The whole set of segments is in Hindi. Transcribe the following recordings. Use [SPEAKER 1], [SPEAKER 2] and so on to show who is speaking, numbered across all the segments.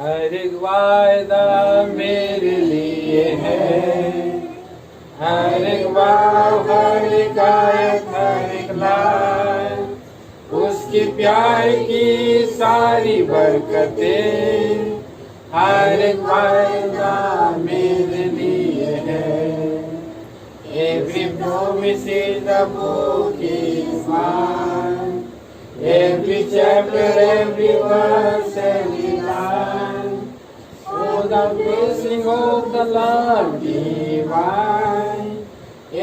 [SPEAKER 1] हर एक वायदा मेरे लिए है, हर एक वाव, हर एक आयत, हर एक लाइन, उसके प्यार की सारी बरकतें, हर एक वायदा मेरे लिए है। Every promise is a book is mine, every chapter, every verse, every line, oh the blessing of the Lord divine.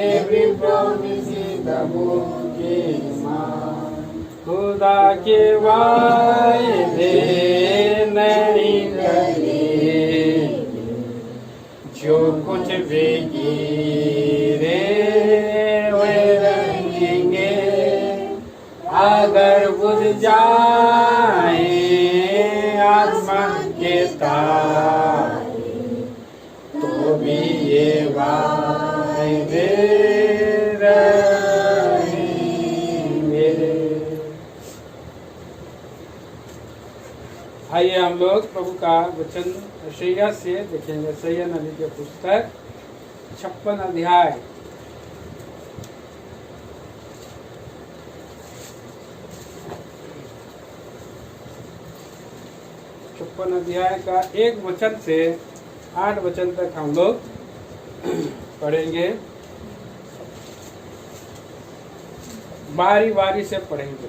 [SPEAKER 1] Every promise is the book is mine. खुदा के वायदे नहीं टलेंगे, जो कुछ भी गिरे वे रहेंगे, अगर बुझ जाए आसमान के तारे तो भी ये वायदे रहेंगे। आइए हम लोग प्रभु का वचन यशायाह से देखेंगे। यशायाह नबी के पुस्तक 56 अध्याय। अध्याय का 1 वचन से 8 वचन तक हम लोग पढ़ेंगे, बारी बारी से पढ़ेंगे।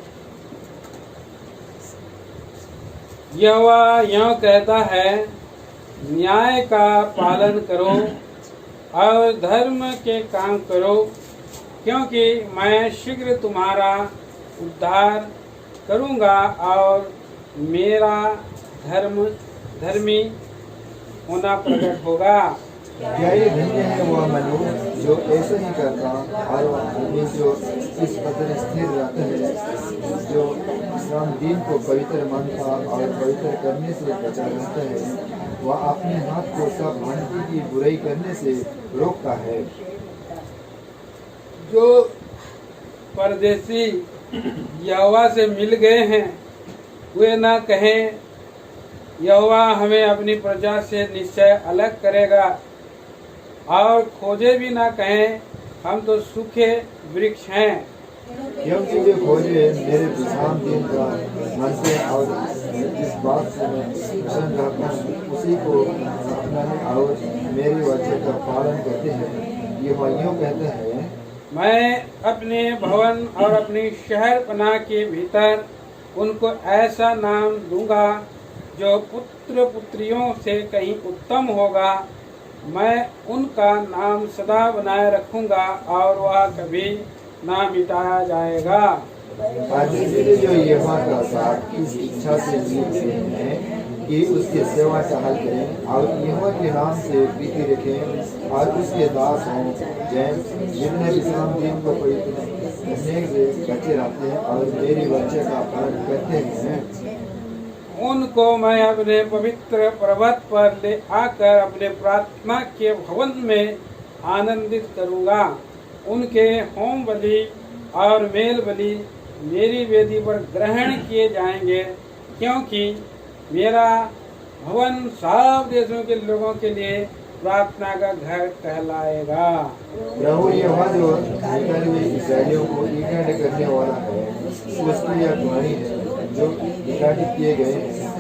[SPEAKER 1] यहोवा यूं कहता है, न्याय का पालन करो और धर्म के काम करो, क्योंकि मैं शीघ्र तुम्हारा उद्धार करूंगा और मेरा धर्मी होना प्रकट होगा।
[SPEAKER 2] क्या ये धन्य है वह मनुष्य जो ऐसा ही करता और वह जो इस पत्र स्थिर रहता है, जो विश्राम दिन को पवित्र मानता और पवित्र करने से बचा रहता है, वह अपने हाथ को सब भांति की बुराई करने से रोकता है।
[SPEAKER 1] जो परदेसी यहोवा से मिल गए हैं वे ना कहें, यहोवा हमें अपनी प्रजा से निश्चय अलग करेगा, और खोजे भी ना कहें, हम तो सूखे वृक्ष हैं।
[SPEAKER 2] क्योंकि वे खोजे मेरे विश्राम दिन का मन से और इस बात से मैं प्रसन्न रहता हूँ, उसी को अपनाने और मेरी वचन का पालन करते हैं। ये यूं कहते हैं,
[SPEAKER 1] मैं अपने भवन और अपनी शहर पनाह के भीतर उनको ऐसा नाम दूंगा जो पुत्र पुत्रियों से कहीं उत्तम होगा। मैं उनका नाम सदा बनाए रखूंगा और वह कभी ना मिटाया जाएगा।
[SPEAKER 2] आज इसलिए जो यहोवा का साथ इस इच्छा से जीते हैं कि उसकी सेवा टहल करें और यहोवा के नाम से प्रीति रखें और उसके दास हों, जिन्हें विश्राम दिन को पवित्र करने से बचे रहते हैं और मेरी वचन का पालन करते हैं।
[SPEAKER 1] उनको मैं अपने पवित्र पर्वत पर ले आकर अपने प्रार्थना के भवन में आनंदित करूंगा। उनके होम बलि और मेल बलि मेरी वेदी पर ग्रहण किए जाएंगे, क्योंकि मेरा भवन सब देशों के लोगों के लिए प्रार्थना का घर कहलाएगा।
[SPEAKER 2] प्रभु यहोवा जो निकले हुए इस्राएलियों को इकट्ठा करने वाला है, उसकी यह वाणी है, जो इकट्ठे किए गए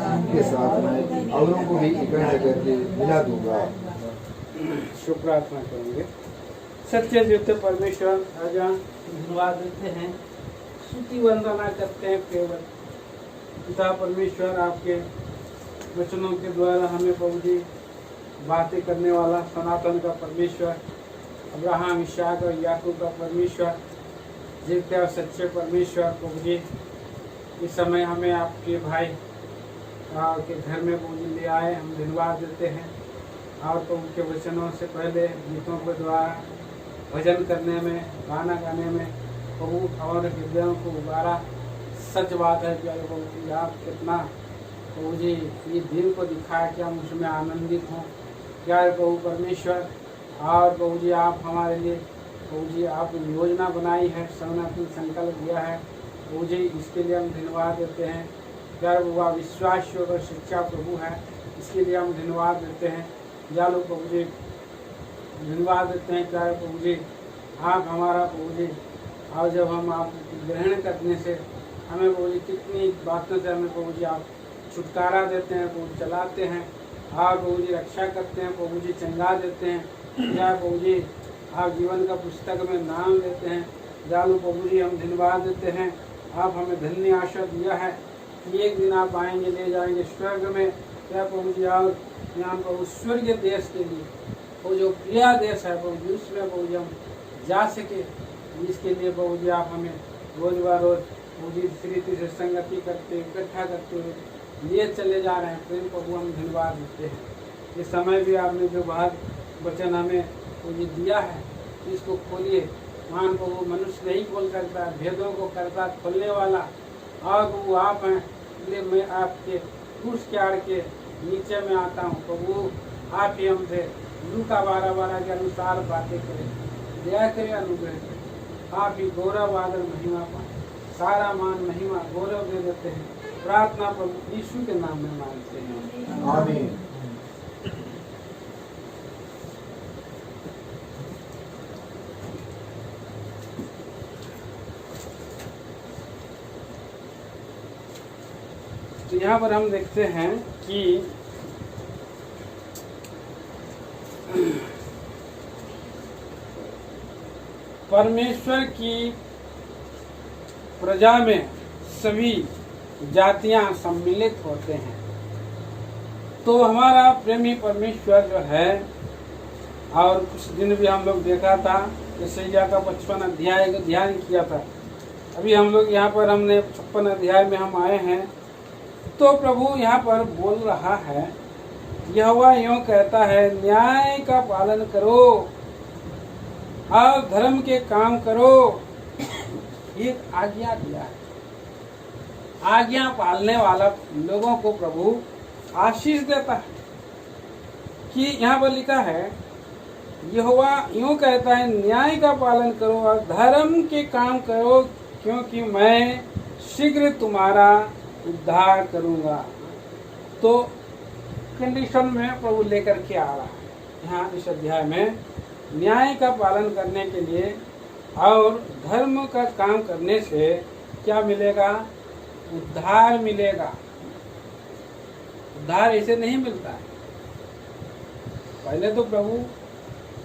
[SPEAKER 2] उनके साथ मैं औरों को भी इकट्ठा करके मिला दूंगा।
[SPEAKER 1] शुभ प्रार्थना करेंगे। सत्य जीवते परमेश्वर, आज धन्यवाद देते हैं, स्तुति वंदना करते हैं केवल पिता परमेश्वर, आपके वचनों के द्वारा हमें प्रभु जी बातें करने वाला सनातन का परमेश्वर, अब्राहम, इसहाक और याकूब का परमेश्वर, जीवते और सच्चे परमेश्वर प्रभु जी, इस समय हमें आपके भाई के घर में प्रभु जी ले आए। हम धन्यवाद देते हैं और प्रभु के वचनों से पहले गीतों के द्वारा भजन करने में, गाना गाने में प्रभु और हृदयों को उबारा। सच बात है कि प्रभु जी आप कितना प्रभु जी ये दिन को दिखाया कि हम उसमें आनंदित हों। क्या प्रभु परमेश्वर, और प्रभु जी आप हमारे लिए प्रभु जी आप योजना बनाई है, सनातन संकल्प दिया है प्रभु जी, इसके लिए हम धन्यवाद देते हैं। प्यारे प्रभु आप विश्वास और शिक्षा प्रभु है, इसके लिए हम धन्यवाद देते हैं। जालो प्रभु जी धन्यवाद देते हैं प्यारे प्रभु जी, आप हमारा प्रभु जी, और जब हम आप ग्रहण करने से हमें प्रभु जी कितनी बातों से हमें प्रभु जी आप छुटकारा देते हैं, प्रभु चलाते हैं, आप प्रभु जी रक्षा करते हैं, प्रभु जी चंगा देते हैं। या प्रभु जी आप जीवन का पुस्तक में नाम देते हैं। जालू प्रभु जी हम धन्यवाद देते हैं, आप हमें धन्य आशा दिया है कि एक दिन आप आएंगे, ले जाएंगे स्वर्ग में। या प्रभु जी आप यहाँ प्रभु स्वर्गीय देश के लिए वो जो प्रिय देश है प्रभु जी, उसमें प्रभु जी हम जा सके, इसके लिए प्रभु जी आप हमें रोज ब रोज प्रभु जी रीति से संगति करते इकट्ठा करते हुए लिए चले जा रहे हैं। प्रेम प्रभु हम धन्यवाद देते हैं। इस समय भी आपने जो बात वचन हमें प्रभु जी दिया है, इसको खोलिए। मान प्रभु मनुष्य नहीं खोल करता, भेदों को करता खोलने वाला और प्रभु आप हैं, इसलिए मैं आपके क्रूस के आड़ के नीचे में आता हूँ। प्रभु आप ही हमसे लूका 12:12 के अनुसार बातें करें, दया करें, अनुग्रह करें। आप ही गौरव आदर महिमा पाए, सारा मान महिमा गौरव दे देते हैं। प्रार्थना प्रभु यीशु के नाम में मांगते हैं,
[SPEAKER 2] आमीन।
[SPEAKER 1] तो यहाँ पर हम देखते हैं कि परमेश्वर की प्रजा में सभी जातियां सम्मिलित होते हैं। तो हमारा प्रेमी परमेश्वर जो है, और कुछ दिन भी हम लोग देखा था, यशायाह का 55 अध्याय का ध्यान किया था। अभी हम लोग यहाँ पर हमने 56 अध्याय में हम आए हैं। तो प्रभु यहाँ पर बोल रहा है, यहोवा यूं कहता है, न्याय का पालन करो और धर्म के काम करो। एक आज्ञा दिया है, आज्ञा पालने वाला लोगों को प्रभु आशीष देता है। कि यहाँ पर लिखा है, यहोवा यूं कहता है, न्याय का पालन करो और धर्म के काम करो, क्योंकि मैं शीघ्र तुम्हारा उद्धार करूंगा। तो कंडीशन में प्रभु लेकर के आ रहा है यहाँ इस अध्याय में, न्याय का पालन करने के लिए और धर्म का काम करने से क्या मिलेगा? उद्धार मिलेगा। उद्धार ऐसे नहीं मिलता है। पहले तो प्रभु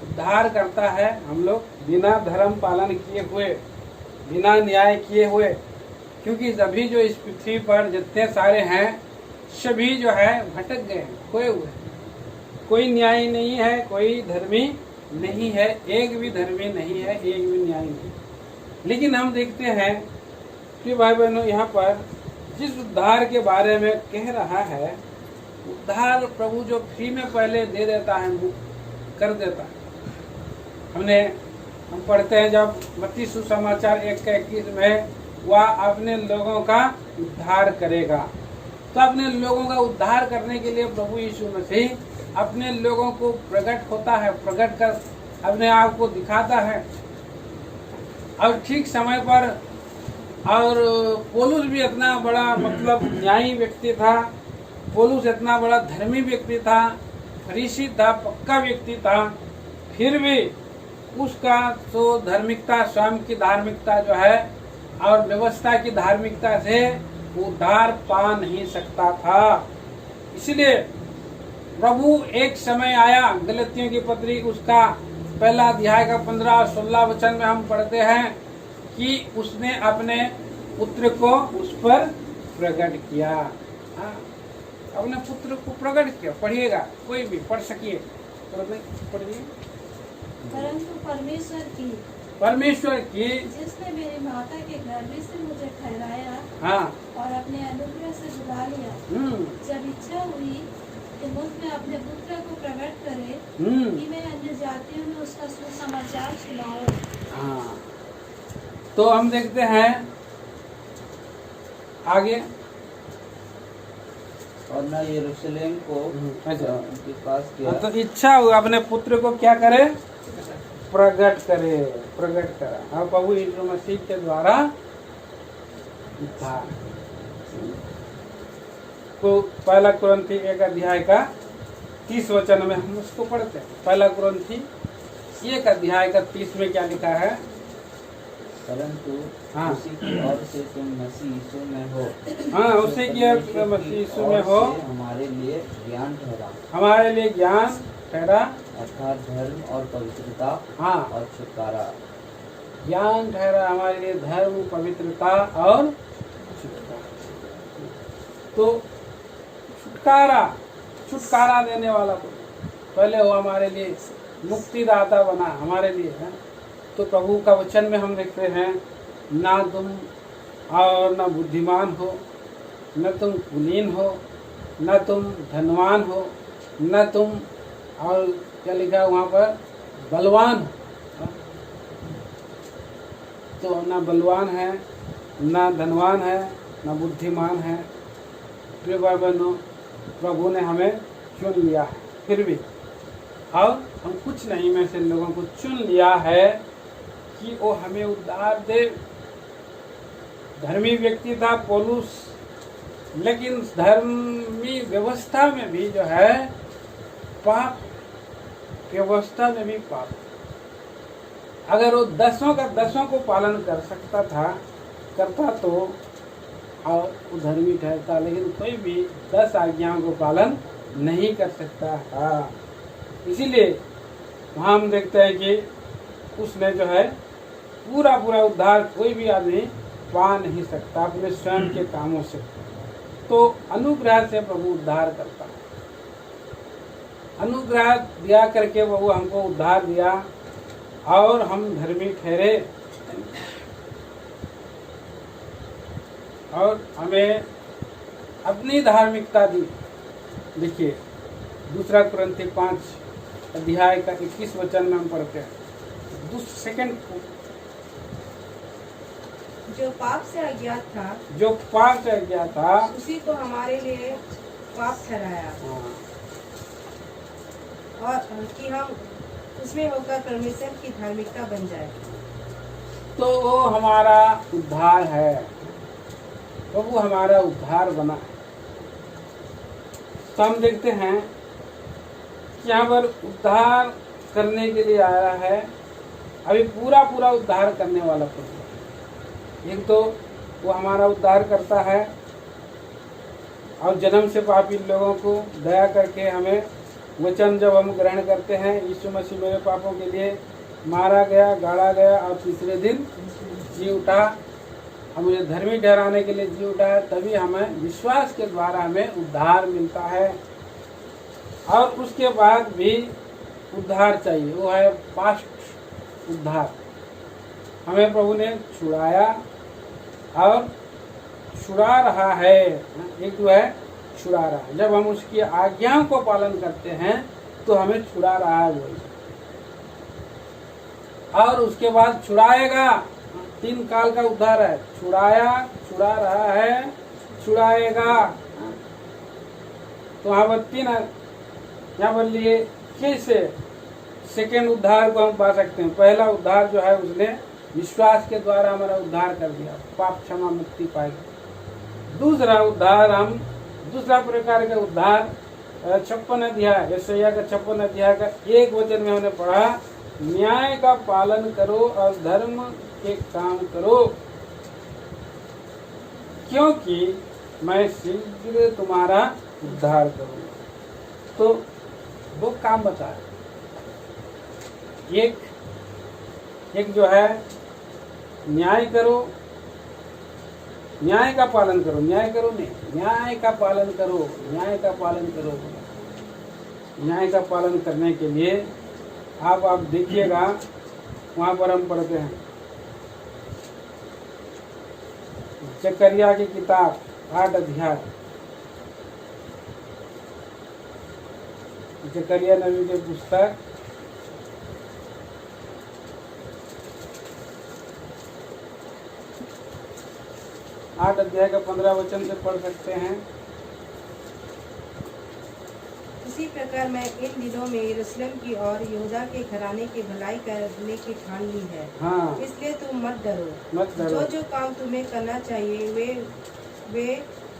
[SPEAKER 1] उद्धार करता है हम लोग बिना धर्म पालन किए हुए, बिना न्याय किए हुए, क्योंकि सभी जो इस पृथ्वी पर जितने सारे हैं सभी जो है भटक गए, खोए हुए। कोई न्यायी नहीं है, कोई धर्मी नहीं है, एक भी धर्मी नहीं है, एक भी न्यायी नहीं। लेकिन हम देखते हैं कि भाई बहनों, यहाँ पर जिस उद्धार के बारे में कह रहा है, उद्धार प्रभु जो फ्री में पहले दे देता है, कर देता है। हम पढ़ते हैं जब मत्ती सुसमाचार 1:21 में, वह अपने लोगों का उद्धार करेगा। तो अपने लोगों का उद्धार करने के लिए प्रभु यीशु मसीह अपने लोगों को प्रकट होता है, प्रकट कर अपने आप को दिखाता है। और ठीक समय पर, और पौलुस भी इतना बड़ा मतलब न्यायी व्यक्ति था, पौलुस इतना बड़ा धर्मी व्यक्ति था, फरीसी था, पक्का व्यक्ति था, फिर भी उसका तो धार्मिकता, स्वयं की धार्मिकता जो है और व्यवस्था की धार्मिकता से उद्धार पा नहीं सकता था। इसलिए प्रभु एक समय आया, गलतियों की पत्री उसका पहला अध्याय का 15 और 16 वचन में हम पढ़ते हैं कि उसने अपने पुत्र को उस पर प्रकट किया। अपने पुत्र को प्रकट किया। पढ़िएगा, कोई भी पढ़ सकिए, पढ़िए।
[SPEAKER 3] परंतु परमेश्वर की जिसने मेरी माता के गर्भ से मुझे ठहराया,
[SPEAKER 1] हाँ,
[SPEAKER 3] और अपने अनुग्रह से बुला लिया, जब इच्छा हुई कि मुझ में अपने पुत्र को प्रकट करे कि मैं अन्य जातियों में उसका सुसमाचार सुनाऊं।
[SPEAKER 1] हाँ, तो हम देखते हैं आगे।
[SPEAKER 4] और न यरूशलेम को उनके पास किया।
[SPEAKER 1] तो इच्छा हुआ अपने पुत्र को क्या करे? प्रकट करे, प्रकट करा। हाँ, प्रभु यीशु मसीह के द्वारा उद्धार। आपको पहला कुरिन्थी 1 अध्याय का 30 वचन में हम उसको पढ़ते हैं। पहला कुरिन्थी 1 अध्याय का 30 में क्या लिखा है?
[SPEAKER 4] परंतु
[SPEAKER 1] हाँ।
[SPEAKER 4] उसी की ओर से तुम मसीह यीशु में हो।
[SPEAKER 1] हाँ, उसी की ओर से मसीह यीशु में हो।
[SPEAKER 4] हमारे लिए ज्ञान ठहरा,
[SPEAKER 1] हमारे लिए ज्ञान ठहरा,
[SPEAKER 4] अर्थात धर्म और पवित्रता
[SPEAKER 1] हाँ,
[SPEAKER 4] और छुटकारा।
[SPEAKER 1] ज्ञान ठहरा हमारे लिए धर्म, पवित्रता और छुटकारा। तो छुटकारा देने वाला को पहले वो हमारे लिए मुक्तिदाता बना हमारे लिए है। तो प्रभु का वचन में हम देखते हैं, ना तुम और न बुद्धिमान हो, न तुम कुलीन हो, न तुम धनवान हो, न तुम और क्या लिखा है वहाँ पर, बलवान हो। तो न बलवान है, न धनवान है, न बुद्धिमान है। प्रिय भाई बहनों, प्रभु ने हमें चुन लिया है फिर भी, और हम कुछ नहीं में से लोगों को चुन लिया है कि वो हमें उद्धार दे। धर्मी व्यक्ति था पौलुस, लेकिन धर्मी व्यवस्था में भी जो है पाप, व्यवस्था में भी पाप। अगर वो 10 को पालन कर सकता था, करता तो और वो धर्मी ठहरता, लेकिन कोई भी 10 आज्ञाओं को पालन नहीं कर सकता। हाँ, इसीलिए वहाँ हम देखते हैं कि उसने जो है पूरा उद्धार कोई भी आदमी पा नहीं सकता अपने स्वयं के कामों से। तो अनुग्रह से प्रभु उद्धार करता है। अनुग्रह दिया करके प्रभु हमको उद्धार दिया और हम धर्मी ठहरे, और हमें अपनी धार्मिकता दी। देखिए 2 कुरिन्थी 5 अध्याय का 21 वचन में हम पढ़ते हैं। सेकंड,
[SPEAKER 5] जो पाप से अज्ञात था उसी को हमारे लिए पाप ठहराया, और कि हम उसमें होकर परमेश्वर की धार्मिकता बन जाए।
[SPEAKER 1] तो वो हमारा उद्धार है, तो वो हमारा उद्धार बना। तो हम देखते हैं कि यहाँ पर उद्धार करने के लिए आया है। अभी पूरा उद्धार करने वाला प्रभु। एक तो वो हमारा उद्धार करता है और जन्म से पापी लोगों को दया करके हमें वचन जब हम ग्रहण करते हैं, यीशु मसीह मेरे पापों के लिए मारा गया, गाड़ा गया और तीसरे दिन जी उठा, हम मुझे धर्मी ठहराने के लिए जी उठा है, तभी हमें विश्वास के द्वारा हमें उद्धार मिलता है। और उसके बाद भी उद्धार चाहिए, वो है पास्ट उद्धार। हमें प्रभु ने छुड़ाया और छुड़ा रहा है। एक जो है छुड़ा रहा है, जब हम उसकी आज्ञाओं को पालन करते हैं तो हमें छुड़ा रहा है वही, और उसके बाद छुड़ाएगा। 3 काल का उद्धार है, छुड़ाया, छुड़ा रहा है, छुड़ाएगा। तो वहाँ पर 3 यहाँ पर लिए कैसे सेकेंड उद्धार को हम पा सकते हैं। पहला उद्धार जो है उसने विश्वास के द्वारा हमारा उद्धार कर दिया, पाप क्षमा मुक्ति पाएगा। दूसरा उद्धार, हम दूसरा प्रकार का उद्धार 56 अध्याय, यशायाह का 56 अध्याय का 1 वचन में हमने पढ़ा, न्याय का पालन करो और धर्म के काम करो, क्योंकि मैं शीघ्र तुम्हारा उद्धार करूंगा। तो 2 काम बताए, एक जो है न्याय करो, न्याय का पालन करो, न्याय करो नहीं, न्याय का पालन करो, न्याय का पालन करो। न्याय का पालन करने के लिए आप देखिएगा, वहां पर हम पढ़ते हैं जकरिया की किताब 8 अध्याय, जकरिया नबी के पुस्तक 8 अध्याय का 15 वचन से पढ़ सकते हैं।
[SPEAKER 5] इसी प्रकार मैं इन दिनों में यरूशलेम की और यहूदा के घराने की भलाई करने की ठान ली है।
[SPEAKER 1] हाँ,
[SPEAKER 5] इसलिए तुम मत डरो।
[SPEAKER 1] मत डरो।
[SPEAKER 5] जो काम तुम्हें करना चाहिए वे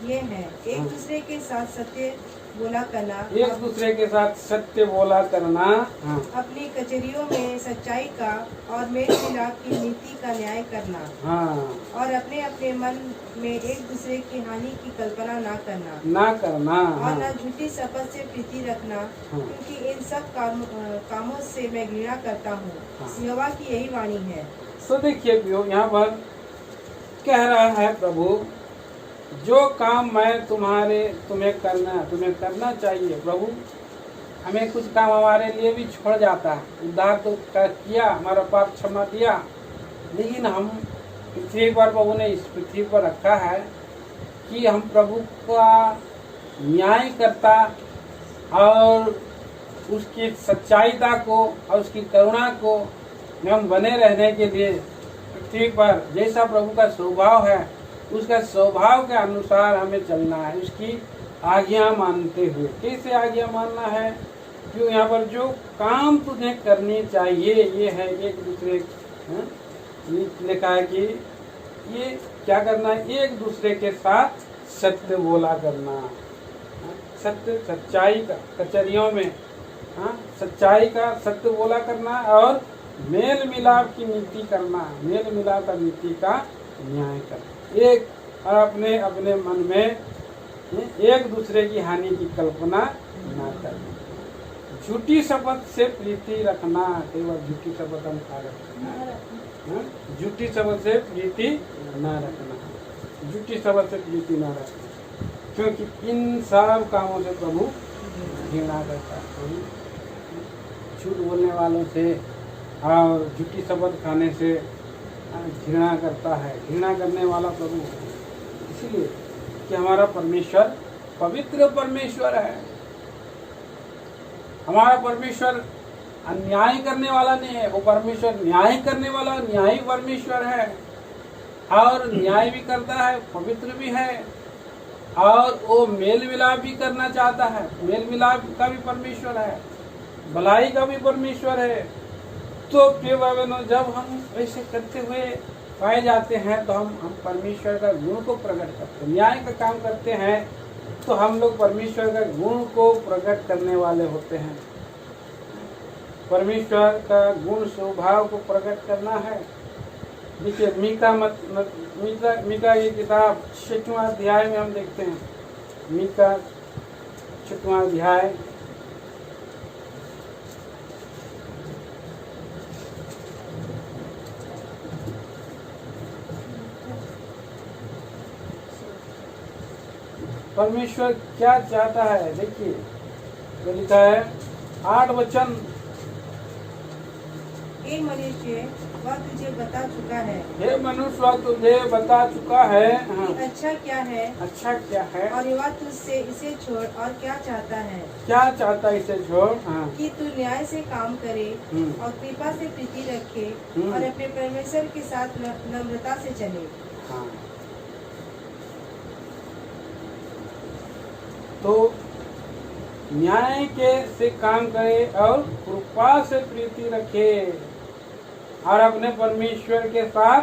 [SPEAKER 5] ये है, एक दूसरे के साथ सत्य बोला करना,
[SPEAKER 1] एक दूसरे के साथ सत्य बोला करना, हाँ,
[SPEAKER 5] अपनी कचहरियों में सच्चाई का और मेल मिलाप की नीति का न्याय करना,
[SPEAKER 1] हाँ,
[SPEAKER 5] और अपने अपने मन में एक दूसरे की हानि की कल्पना ना करना,
[SPEAKER 1] और
[SPEAKER 5] हाँ,
[SPEAKER 1] ना
[SPEAKER 5] झूठी शपथ से प्रीति रखना,
[SPEAKER 1] हाँ,
[SPEAKER 5] क्योंकि इन सब कामों से मैं घृणा करता हूँ।
[SPEAKER 1] हाँ।
[SPEAKER 5] यहोवा की यही वाणी है।
[SPEAKER 1] तो देखिए यहाँ पर कह रहा है प्रभु, जो काम मैं तुम्हें करना चाहिए। प्रभु हमें कुछ काम हमारे लिए भी छोड़ जाता है, उद्धार तो किया, हमारा पाप क्षमा दिया, लेकिन हम पृथ्वी पर, प्रभु ने इस पृथ्वी पर रखा है कि हम प्रभु का न्याय करता और उसकी सच्चाईता को और उसकी करुणा को में हम बने रहने के लिए पृथ्वी पर जैसा प्रभु का स्वभाव है उसका स्वभाव के अनुसार हमें चलना है, उसकी आज्ञा मानते हुए। कैसे आज्ञा मानना है? क्यों यहाँ पर जो काम तुझे करनी चाहिए ये है एक दूसरे, लिखा है कि ये क्या करना है, एक दूसरे के साथ सत्य बोला करना, सत्य सच्चाई का कचहरियों में, सच्चाई का सत्य बोला करना और मेल मिलाप की नीति करना, मेल मिलाप का नीति का न्याय करना, एक और अपने अपने मन में एक दूसरे की हानि की कल्पना न करना, झूठी शपथ से प्रीति रखना। कई बार झूठी शपथ हम खा रखना, झूठी शपथ से प्रीति न रखना, झूठी शपथ से प्रीति न रखना, क्योंकि इन सब कामों से प्रभु घृणा करता है। झूठ बोलने वालों से और झूठी शपथ खाने से घृणा करता है, घृणा करने वाला प्रभु है। इसलिए कि हमारा परमेश्वर पवित्र परमेश्वर है, हमारा परमेश्वर अन्याय करने वाला नहीं है, वो परमेश्वर न्याय करने वाला न्यायी परमेश्वर है और न्याय भी करता है, पवित्र भी है और वो मेल मिलाप भी करना चाहता है, मेल मिलाप का भी परमेश्वर है, भलाई का भी परमेश्वर है। तो प्रिय भाई बहनों, जब हम ऐसे करते हुए पाए जाते हैं तो हम परमेश्वर का गुण को प्रकट करते हैं, न्याय का काम करते हैं तो हम लोग परमेश्वर का गुण को प्रकट करने वाले होते हैं। परमेश्वर का गुण स्वभाव को प्रकट करना है। देखिए मीका की किताब 6वां अध्याय में हम देखते हैं, मीका 6वां अध्याय परमेश्वर क्या चाहता है। देखिए जो लिखा है 8 वचन,
[SPEAKER 5] हे मनुष्य वह तुझे बता चुका है,
[SPEAKER 1] हे मनुष्य वह तुझे बता चुका है,
[SPEAKER 5] कि अच्छा क्या है,
[SPEAKER 1] अच्छा क्या है,
[SPEAKER 5] और वह तुझसे इसे छोड़ और क्या चाहता है,
[SPEAKER 1] क्या चाहता है इसे छोड़,
[SPEAKER 5] कि तू न्याय से काम करे और कृपा से प्रीति रखे और अपने परमेश्वर के साथ नम्रता से चले।
[SPEAKER 1] हाँ। तो न्याय के से काम करे और कृपा से प्रीति रखे और अपने परमेश्वर के साथ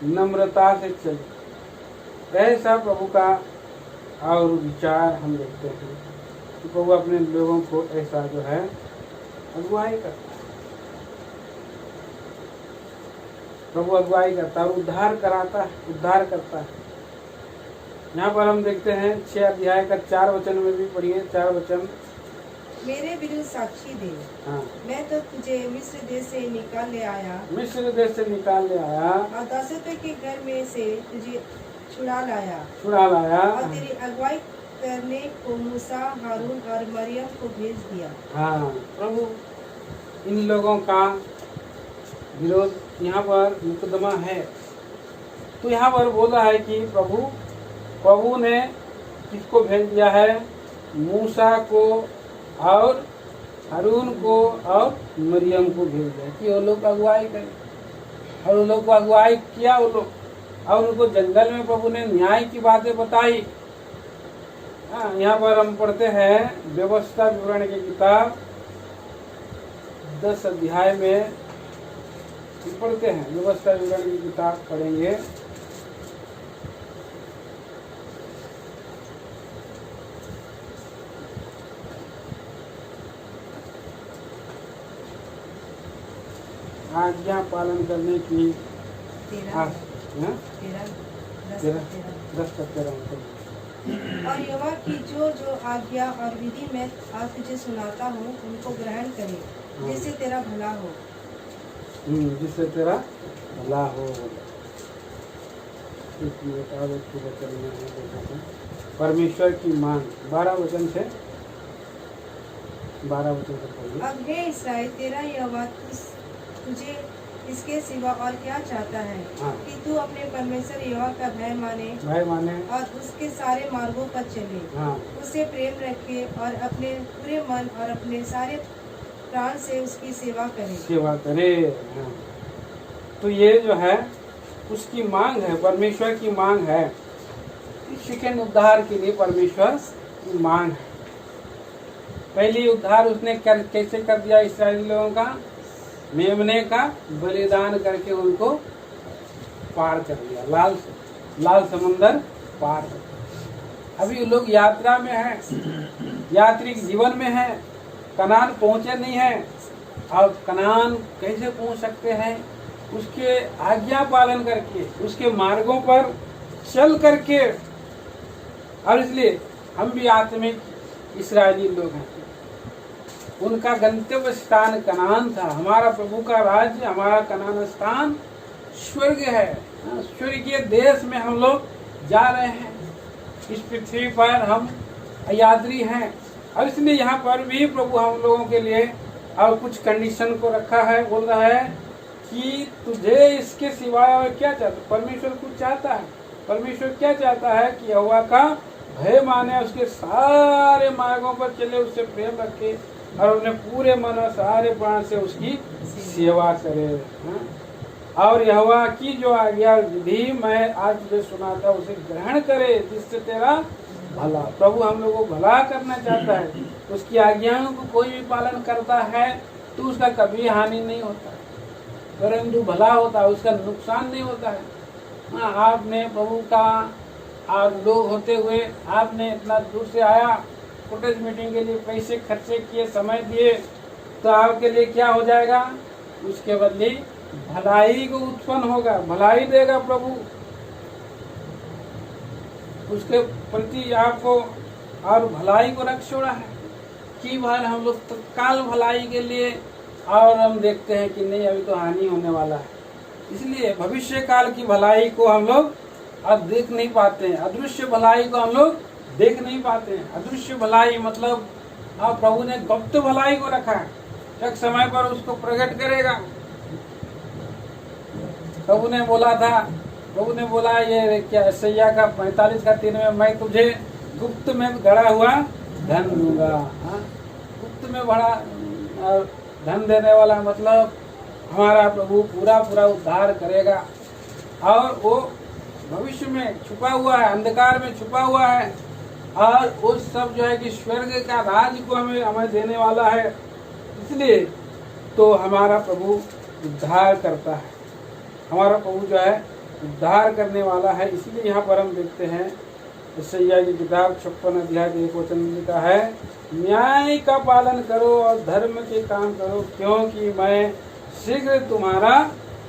[SPEAKER 1] नम्रता से चले। ऐसा प्रभु का और विचार हम देखते हैं कि प्रभु अपने लोगों को ऐसा जो है अगुवाई करता है, प्रभु अगुवाई करता है, उद्धार कराता है, उद्धार करता है। यहाँ पर हम देखते हैं 6 अध्याय का 4 वचन में भी पढ़िए, 4 वचन।
[SPEAKER 5] मेरे विरुद्ध साक्षी दे,
[SPEAKER 1] हाँ।
[SPEAKER 5] मैं तो तुझे मिस्र देश से निकाल ले आया,
[SPEAKER 1] मिस्र देश से निकाल ले आया
[SPEAKER 5] और दासत्व के घर में से तुझे छुड़ा लाया, और तेरी अगुवाई करने को मूसा, हारून और मरियम को भेज दिया।
[SPEAKER 1] हाँ, प्रभु इन लोगों का विरोध यहाँ पर मुकदमा है। तो यहाँ पर बोला है कि प्रभु ने किसको भेज दिया है, मूसा को और हारून को और मरियम को भेज दिया कि वो लोग अगुवाई करें, और वो लोग को अगुवाई किया वो लोग, और उनको जंगल में प्रभु ने न्याय की बातें बताई। हाँ, यहाँ पर हम पढ़ते हैं व्यवस्था विवरण की किताब 10 अध्याय में पढ़ते हैं, व्यवस्था विवरण की किताब पढ़ेंगे आज्ञा पालन करने की 10
[SPEAKER 5] और यहोवा की जो जो आज्ञा और विधि मैं आज तुझे सुनाता हूँ उनको ग्रहण करे, जिससे तेरा भला हो।
[SPEAKER 1] जिससे तेरा भला हो। वचन में है परमेश्वर की मांग 12 वचन से 12 वचन से पढ़िए।
[SPEAKER 5] अब हे इस्राएल, तेरा यहोवा तुझे इसके सिवा और क्या चाहता है कि तू अपने परमेश्वर यहोवा का भय माने और उसके सारे मार्गों पर चले, उससे प्रेम रखे और अपने पूरे मन और अपने सारे प्राण से उसकी सेवा करे।
[SPEAKER 1] तो ये जो है उसकी मांग है, परमेश्वर की मांग है। सेकंड उद्धार के लिए परमेश्वर की मांग है। पहली उद्धार उसने कैसे कर दिया इस्राएली लोगों का? मेमने का बलिदान करके उनको पार कर दिया, लाल समुंदर पार कर दिया। अभी लोग यात्रा में है, यात्रिक जीवन में है, कनान पहुंचे नहीं है। अब कनान कैसे पहुंच सकते हैं? उसके आज्ञा पालन करके, उसके मार्गों पर चल करके। और इसलिए हम भी आत्मिक इस्राएली लोग हैं। उनका गंतव्य स्थान कनान था। हमारा प्रभु का राज्य, हमारा कनान स्थान स्वर्ग है। स्वर्गीय देश में हम लोग जा रहे हैं। इस पृथ्वी पर हम यात्री हैं। और इसलिए यहाँ पर भी प्रभु हम लोगों के लिए और कुछ कंडीशन को रखा है। बोल रहा है कि तुझे इसके सिवाय और क्या चाहता? परमेश्वर कुछ चाहता है। परमेश्वर क्या चाहता है कि यहोवा का भय माने, उसके सारे मार्गों पर चले, उससे प्रेम रखे और अपने पूरे मन और सारे प्राण से उसकी सेवा करे। और यहोवा की जो आज्ञा विधि मैं आज तुझे सुनाता उसे ग्रहण करे, जिससे तेरा भला। प्रभु हम लोगों को भला करना चाहता है। उसकी आज्ञाओं को कोई भी पालन करता है तो उसका कभी हानि नहीं होता, परंतु भला होता है, उसका नुकसान नहीं होता है। आपने प्रभु का और लोग होते हुए आपने इतना दूर से आया, फुटेज मीटिंग के लिए पैसे खर्चे किए, समय दिए, तो आपके लिए क्या हो जाएगा? उसके बदले भलाई को उत्पन्न होगा, भलाई देगा प्रभु। उसके प्रति आपको और भलाई को रख छोड़ा है। कई बार हम लोग तत्काल भलाई के लिए और हम देखते हैं कि नहीं अभी तो हानि होने वाला है, इसलिए भविष्य काल की भलाई को हम लोग अब देख नहीं पाते हैं। अदृश्य भलाई को हम लोग देख नहीं पाते हैं। अदृश्य भलाई मतलब प्रभु ने गुप्त भलाई को रखा है, एक समय पर उसको प्रकट करेगा। प्रभु ने बोला ये क्या यशायाह का 45 का 3 में, मैं तुझे गुप्त में गड़ा हुआ धन दूंगा। गुप्त में बड़ा धन देने वाला मतलब हमारा प्रभु पूरा उद्धार करेगा। और वो भविष्य में छुपा हुआ है, अंधकार में छुपा हुआ है, और वो सब जो है कि स्वर्ग का राज को हमें देने वाला है। इसलिए तो हमारा प्रभु उद्धार करता है, हमारा प्रभु जो है उद्धार करने वाला है। इसलिए यहाँ पर हम देखते हैं यशायाह की किताब 56 अध्याय 1 वचन में लिखा है, न्याय का पालन करो और धर्म के काम करो, क्योंकि मैं शीघ्र तुम्हारा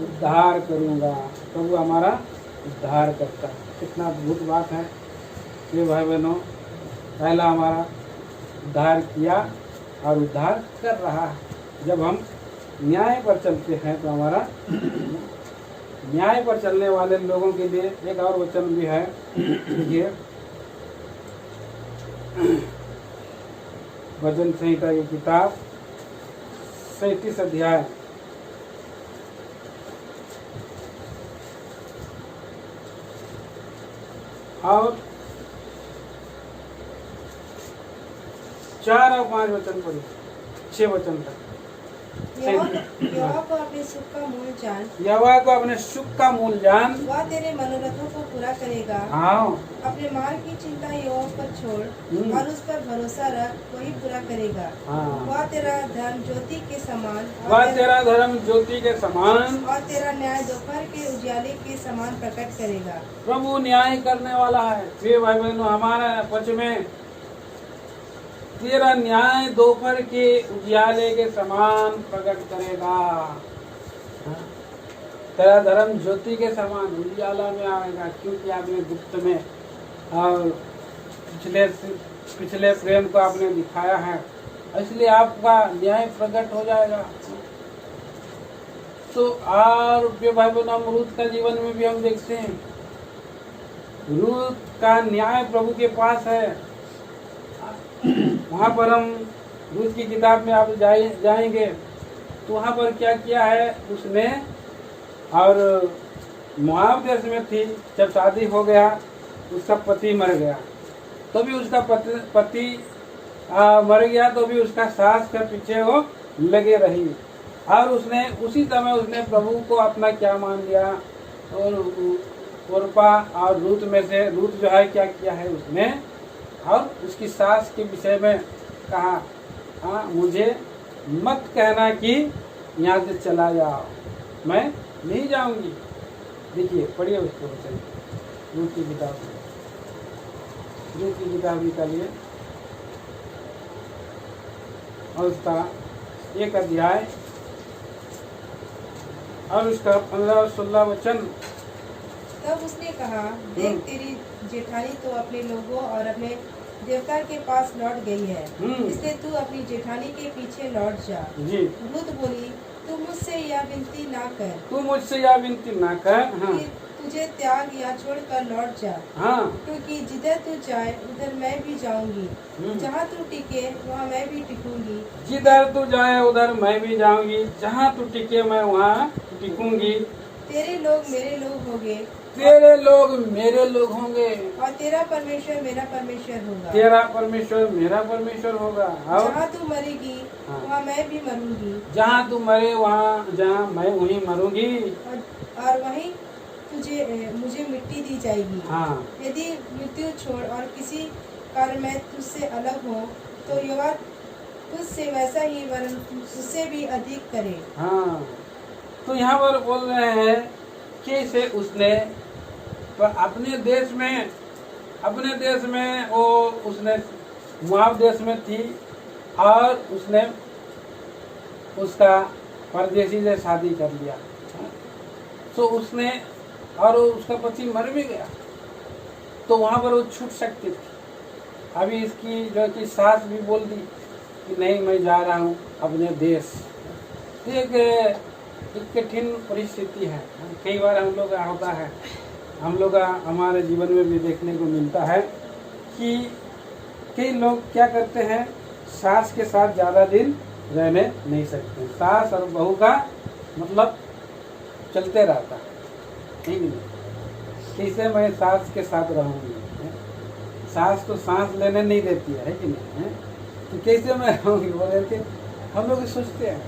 [SPEAKER 1] उद्धार करूँगा। प्रभु हमारा उद्धार करता है। कितना अद्भुत बात है ये भाई बहनों। पहला हमारा उद्धार किया और उद्धार कर रहा है। जब हम न्याय पर चलते हैं तो हमारा न्याय पर चलने वाले लोगों के लिए एक और वचन भी है। ये भजन संहिता की किताब 37 अध्याय और 4 और 5 वचन पढ़िए, 6 वचन तक।
[SPEAKER 5] यहोवा को अपने सुख का मूल जान,
[SPEAKER 1] यहोवा को अपने सुख का मूल जान,
[SPEAKER 5] वह तेरे मनोरथों को पूरा करेगा।
[SPEAKER 1] हाँ,
[SPEAKER 5] अपने मार्ग की चिंता यहोवा पर छोड़ और उस पर भरोसा रख, वही पूरा करेगा।
[SPEAKER 1] हाँ।
[SPEAKER 5] वह तेरा धर्म ज्योति के समान,
[SPEAKER 1] वह तेरा धर्म ज्योति के समान
[SPEAKER 5] और तेरा न्याय दोपहर के उजाले के समान प्रकट करेगा।
[SPEAKER 1] प्रभु न्याय करने वाला है। प्रिय भाई बहनों, हमारा पक्ष में तेरा न्याय दोपहर के उजियाले के समान प्रकट करेगा। तेरा धर्म ज्योति के समान उजाला में आएगा, क्योंकि आपने गुप्त में और पिछले प्रेम को आपने दिखाया है, इसलिए आपका न्याय प्रकट हो जाएगा। तो और भाई बहनों, हम रूत का जीवन में भी हम देखते हैं, रूत का न्याय प्रभु के पास है। वहां पर हम रूत की किताब में आप जाएंगे तो वहां पर क्या किया है उसने, और मोआब देश में थी, जब शादी हो गया उसका पति मर गया, तो भी उसका पति मर गया तो भी उसका सास के पीछे वो लगे रही, और उसने उसी समय उसने प्रभु को अपना क्या मान लिया, और ओरपा और रूत में से रूत जो है क्या किया है उसने, और उसकी सास के विषय में कहा, हाँ मुझे मत कहना कि यहाँ से चला जाओ, मैं नहीं जाऊंगी। देखिए पढ़िए उसको वचन, रूत की किताब में, रूत की किताब निकालिए और उसका 1 अध्याय और उसका 15 और 16 वचन।
[SPEAKER 5] तब उसने कहा, देख तेरी जेठानी तो अपने लोगों और अपने देवता के पास लौट गई है, इसलिए तू अपनी जेठानी के पीछे लौट जा।
[SPEAKER 1] जी।
[SPEAKER 5] रूत बोली, तू मुझसे यह विनती ना कर,
[SPEAKER 1] तू मुझसे यह विनती ना कर, हाँ,
[SPEAKER 5] कि तुझे त्याग या छोड़कर लौट जा,
[SPEAKER 1] हाँ,
[SPEAKER 5] क्योंकि जिधर तू जाए उधर मैं भी जाऊंगी, जहाँ तू टिके वहाँ मैं भी टिकूंगी।
[SPEAKER 1] जिधर तू जाए उधर मैं भी जाऊंगी, जहाँ तू टिके मैं वहाँ टिकूंगी।
[SPEAKER 5] तेरे लोग मेरे लोग होंगे,
[SPEAKER 1] तेरे लोग मेरे लोग होंगे,
[SPEAKER 5] और तेरा परमेश्वर मेरा परमेश्वर होगा।
[SPEAKER 1] तेरा परमेश्वर मेरा परमेश्वर होगा। और
[SPEAKER 5] जहाँ तू मरेगी
[SPEAKER 1] हाँ,
[SPEAKER 5] वहाँ मैं भी मरूंगी,
[SPEAKER 1] जहाँ तू मरे वहाँ जहाँ मैं वहीं मरूंगी,
[SPEAKER 5] और वहीं मुझे मिट्टी दी जाएगी।
[SPEAKER 1] हाँ,
[SPEAKER 5] यदि मृत्यु छोड़ और किसी कारण मैं तुझसे अलग हूँ तो यहोवा तुझसे वैसा ही वरन उससे भी अधिक करे।
[SPEAKER 1] हाँ। तो यहाँ पर बोल रहे हैं कि इसे उसने पर अपने देश में वो उसने मोआब देश में थी, और उसने उसका परदेशी से शादी कर लिया, तो उसने और उसका पति मर भी गया, तो वहाँ पर वो छूट सकती थी। अभी इसकी जो कि सास भी बोल दी कि नहीं मैं जा रहा हूँ अपने देश। तो एक कठिन परिस्थिति है, कई बार हम लोग का होता है, हम लोग का हमारे जीवन में भी देखने को मिलता है कि कई लोग क्या करते हैं, सास के साथ ज़्यादा दिन रहने नहीं सकते, सास और बहू का मतलब चलते रहता है, ठीक है, कैसे मैं सास के साथ रहूँगी, सास तो सांस लेने नहीं देती है कि नहीं, तो कैसे मैं रहूँगी, बोले कि हम लोग सोचते हैं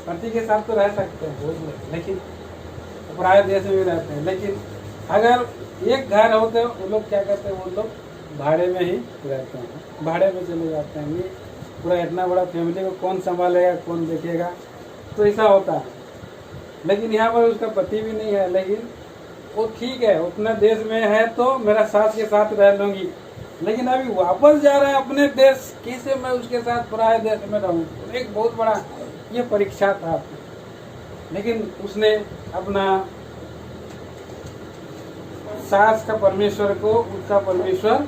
[SPEAKER 1] पति के साथ तो रह सकते हैं बहुत लोग, लेकिन पराये देश में भी रहते हैं, लेकिन अगर एक घर होते हैं वो लोग क्या करते हैं, वो लोग भाड़े में ही रहते हैं, भाड़े में चले जाते हैं। ये पूरा इतना बड़ा फैमिली को कौन संभालेगा, कौन देखेगा, तो ऐसा होता है। लेकिन यहाँ पर उसका पति भी नहीं है, लेकिन वो ठीक है उतना देश में है तो मेरा सास के साथ रह लूँगी, लेकिन अभी वापस जा रहा है अपने देश, कैसे मैं उसके साथ पराये देश में रहूँ। एक बहुत बड़ा ये परीक्षा था, लेकिन उसने अपना सास का परमेश्वर को उसका परमेश्वर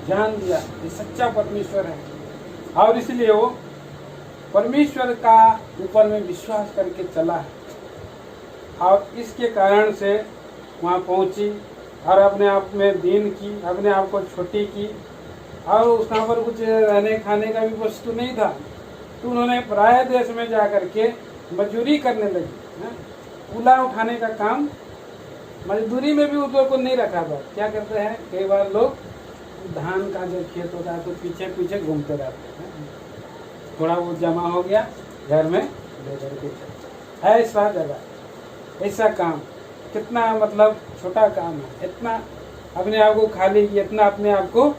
[SPEAKER 1] जान दिया, ये सच्चा परमेश्वर है, और इसलिए वो परमेश्वर का ऊपर में विश्वास करके चला है, और इसके कारण से वहाँ पहुँची और अपने आप में दीन की, अपने आप को छोटी की, और उसका पर कुछ रहने खाने का भी वस्तु नहीं था, तो उन्होंने पराये देश में जा कर के मजदूरी करने लगी, कूला उठाने का काम, मजदूरी में भी उनको को नहीं रखा था। क्या करते हैं कई बार लोग, धान का जो खेत होता है तो पीछे पीछे घूमते रहते हैं, थोड़ा बहुत जमा हो गया घर में ले करके, ऐसा जगह ऐसा काम, कितना मतलब छोटा काम है, इतना अपने आप को खाली की, इतना अपने आप को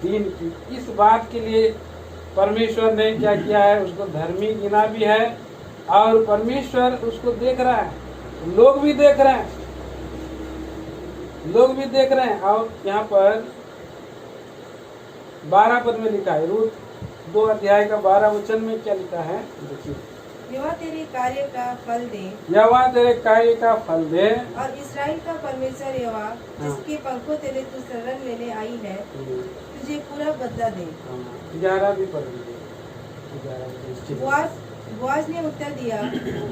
[SPEAKER 1] दीन की। इस बात के लिए परमेश्वर ने क्या किया है, उसको धर्मी गिना भी है, और परमेश्वर उसको देख रहा है, लोग भी देख रहे हैं, लोग भी देख रहे हैं। और यहाँ पर 12 पद में लिखा है, रूत 2 अध्याय का 12 वचन में क्या लिखा है, देखिए
[SPEAKER 5] यहोवा तेरे कार्य का फल दे,
[SPEAKER 1] यहोवा तेरे कार्य का फल दे,
[SPEAKER 5] और इस्राएल का परमेश्वर यहोवा जिसके पंखों तेरे तू शरण लेने आई है तुझे पूरा बदला दे।
[SPEAKER 1] 11 भी पढ़ लीजिए।
[SPEAKER 5] बोआज ने उत्तर दिया,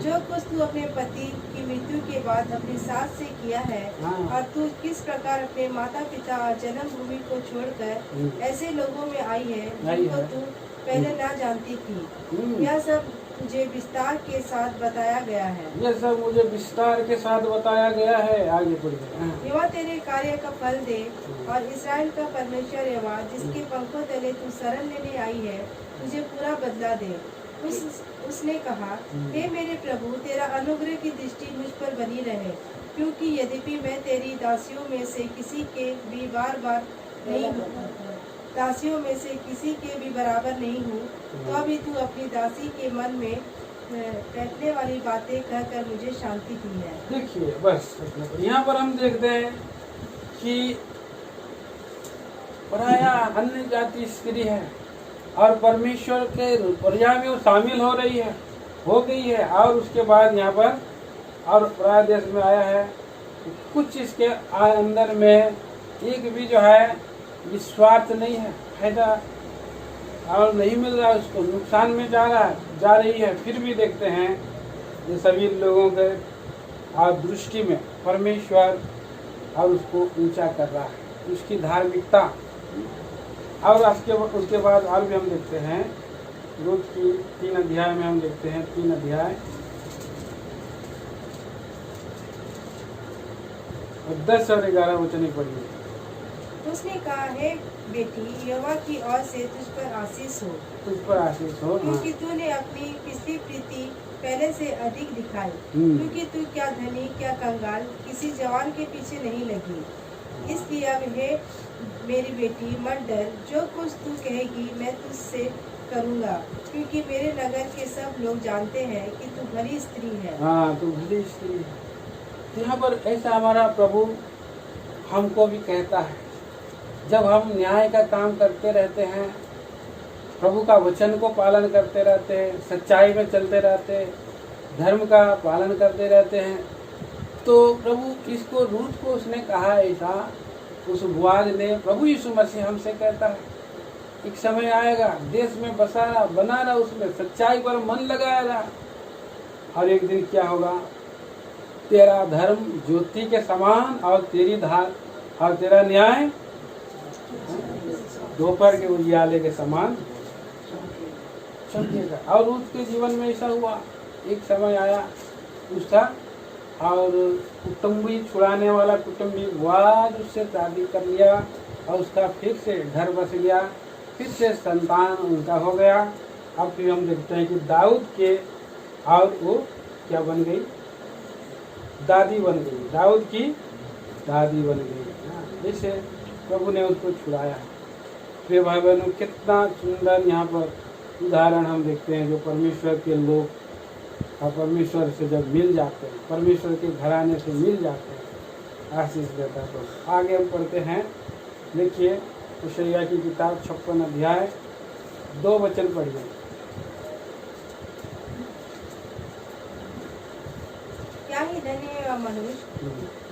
[SPEAKER 5] जो कुछ तू अपने पति की मृत्यु के बाद अपनी सास से किया है, और तू किस प्रकार अपने माता पिता और जन्मभूमि को छोड़कर ऐसे लोगों में आई है जिनको तू पहले ना जानती थी, यह सब मुझे विस्तार के साथ बताया गया है।
[SPEAKER 1] यह सब मुझे विस्तार के साथ बताया गया है। आगे पढ़िए।
[SPEAKER 5] यहोवा तेरे कार्य का फल दे, और इस्राएल का परमेश्वर यहोवा जिसके पंखों तले तू शरण लेने आई है तुझे पूरा बदला दे। उसने कहा, हे मेरे प्रभु, तेरा अनुग्रह की दृष्टि मुझ पर बनी रहे, क्योंकि यद्यपि मैं तेरी दासियों में से किसी के भी दासियों में से किसी के भी बराबर नहीं हूँ, तो अभी तू अपनी दासी के मन में बैठने वाली बातें कहकर मुझे शांति दी है।
[SPEAKER 1] देखिए, बस यहाँ पर हम देखते हैं कि पराया अन्य जाति स्त्री है और परमेश्वर के प्रजा में वो शामिल हो गई है, और उसके बाद यहाँ पर और पराया देश में आया है। कुछ इसके अंदर में एक भी जो है स्वार्थ नहीं है, फायदा और नहीं मिल रहा है, उसको नुकसान में जा रही है। फिर भी देखते हैं ये सभी लोगों के और दृष्टि में परमेश्वर और उसको ऊंचा कर रहा है, उसकी धार्मिकता। और उसके बाद और भी हम देखते हैं रूत की 3 अध्याय में हम देखते हैं 3 अध्याय और 10 और 11 वचन पढ़िए।
[SPEAKER 5] उसने कहा, हे बेटी, यहोवा की ओर से तुझ पर आशीष हो, क्योंकि तूने अपनी पिछली प्रीति पहले से अधिक दिखाई, क्योंकि तू क्या धनी क्या कंगाल किसी जवान के पीछे नहीं लगी। इसलिए अब हे मेरी बेटी, मत डर, जो कुछ तू कहेगी मैं तुझसे करूँगा, क्योंकि मेरे नगर के सब लोग जानते हैं कि तू भली स्त्री है।
[SPEAKER 1] हाँ, तू भली स्त्री है। तो यहाँ पर ऐसा हमारा प्रभु हमको भी कहता है, जब हम न्याय का काम करते रहते हैं, प्रभु का वचन को पालन करते रहते हैं, सच्चाई में चलते रहते हैं, धर्म का पालन करते रहते हैं, तो प्रभु इसको रूत को उसने कहा ऐसा, उस बोआज ने, प्रभु यीशु मसीह हमसे कहता है एक समय आएगा देश में बना रहा, उसमें सच्चाई पर मन लगाया रहा, और एक दिन क्या होगा, तेरा धर्म ज्योति के समान और तेरी धार और तेरा न्याय दोपहर के उजियाले के समान चमकेगा। और उसके जीवन में ऐसा हुआ, एक समय आया उसका, और कुटुंबी छुड़ाने वाला कुटुंबी बोआज उससे शादी कर लिया, और उसका फिर से घर बस गया, फिर से संतान उनका हो गया। अब फिर हम देखते हैं कि दाऊद के, और वो क्या बन गई, दादी बन गई, दाऊद की दादी बन गई। जैसे प्रभु ने उसको छुड़ाया। फिर भाई बहनों, कितना सुंदर यहाँ पर उदाहरण हम देखते हैं, जो परमेश्वर के लोग और परमेश्वर से जब मिल जाते हैं, परमेश्वर के घराने से मिल जाते हैं, आशीष देता है। तो आगे हम पढ़ते हैं, देखिए होशैया की किताब 56 अध्याय 2 वचन पढ़िए।
[SPEAKER 5] क्या ही धन्य है वह मनुष्य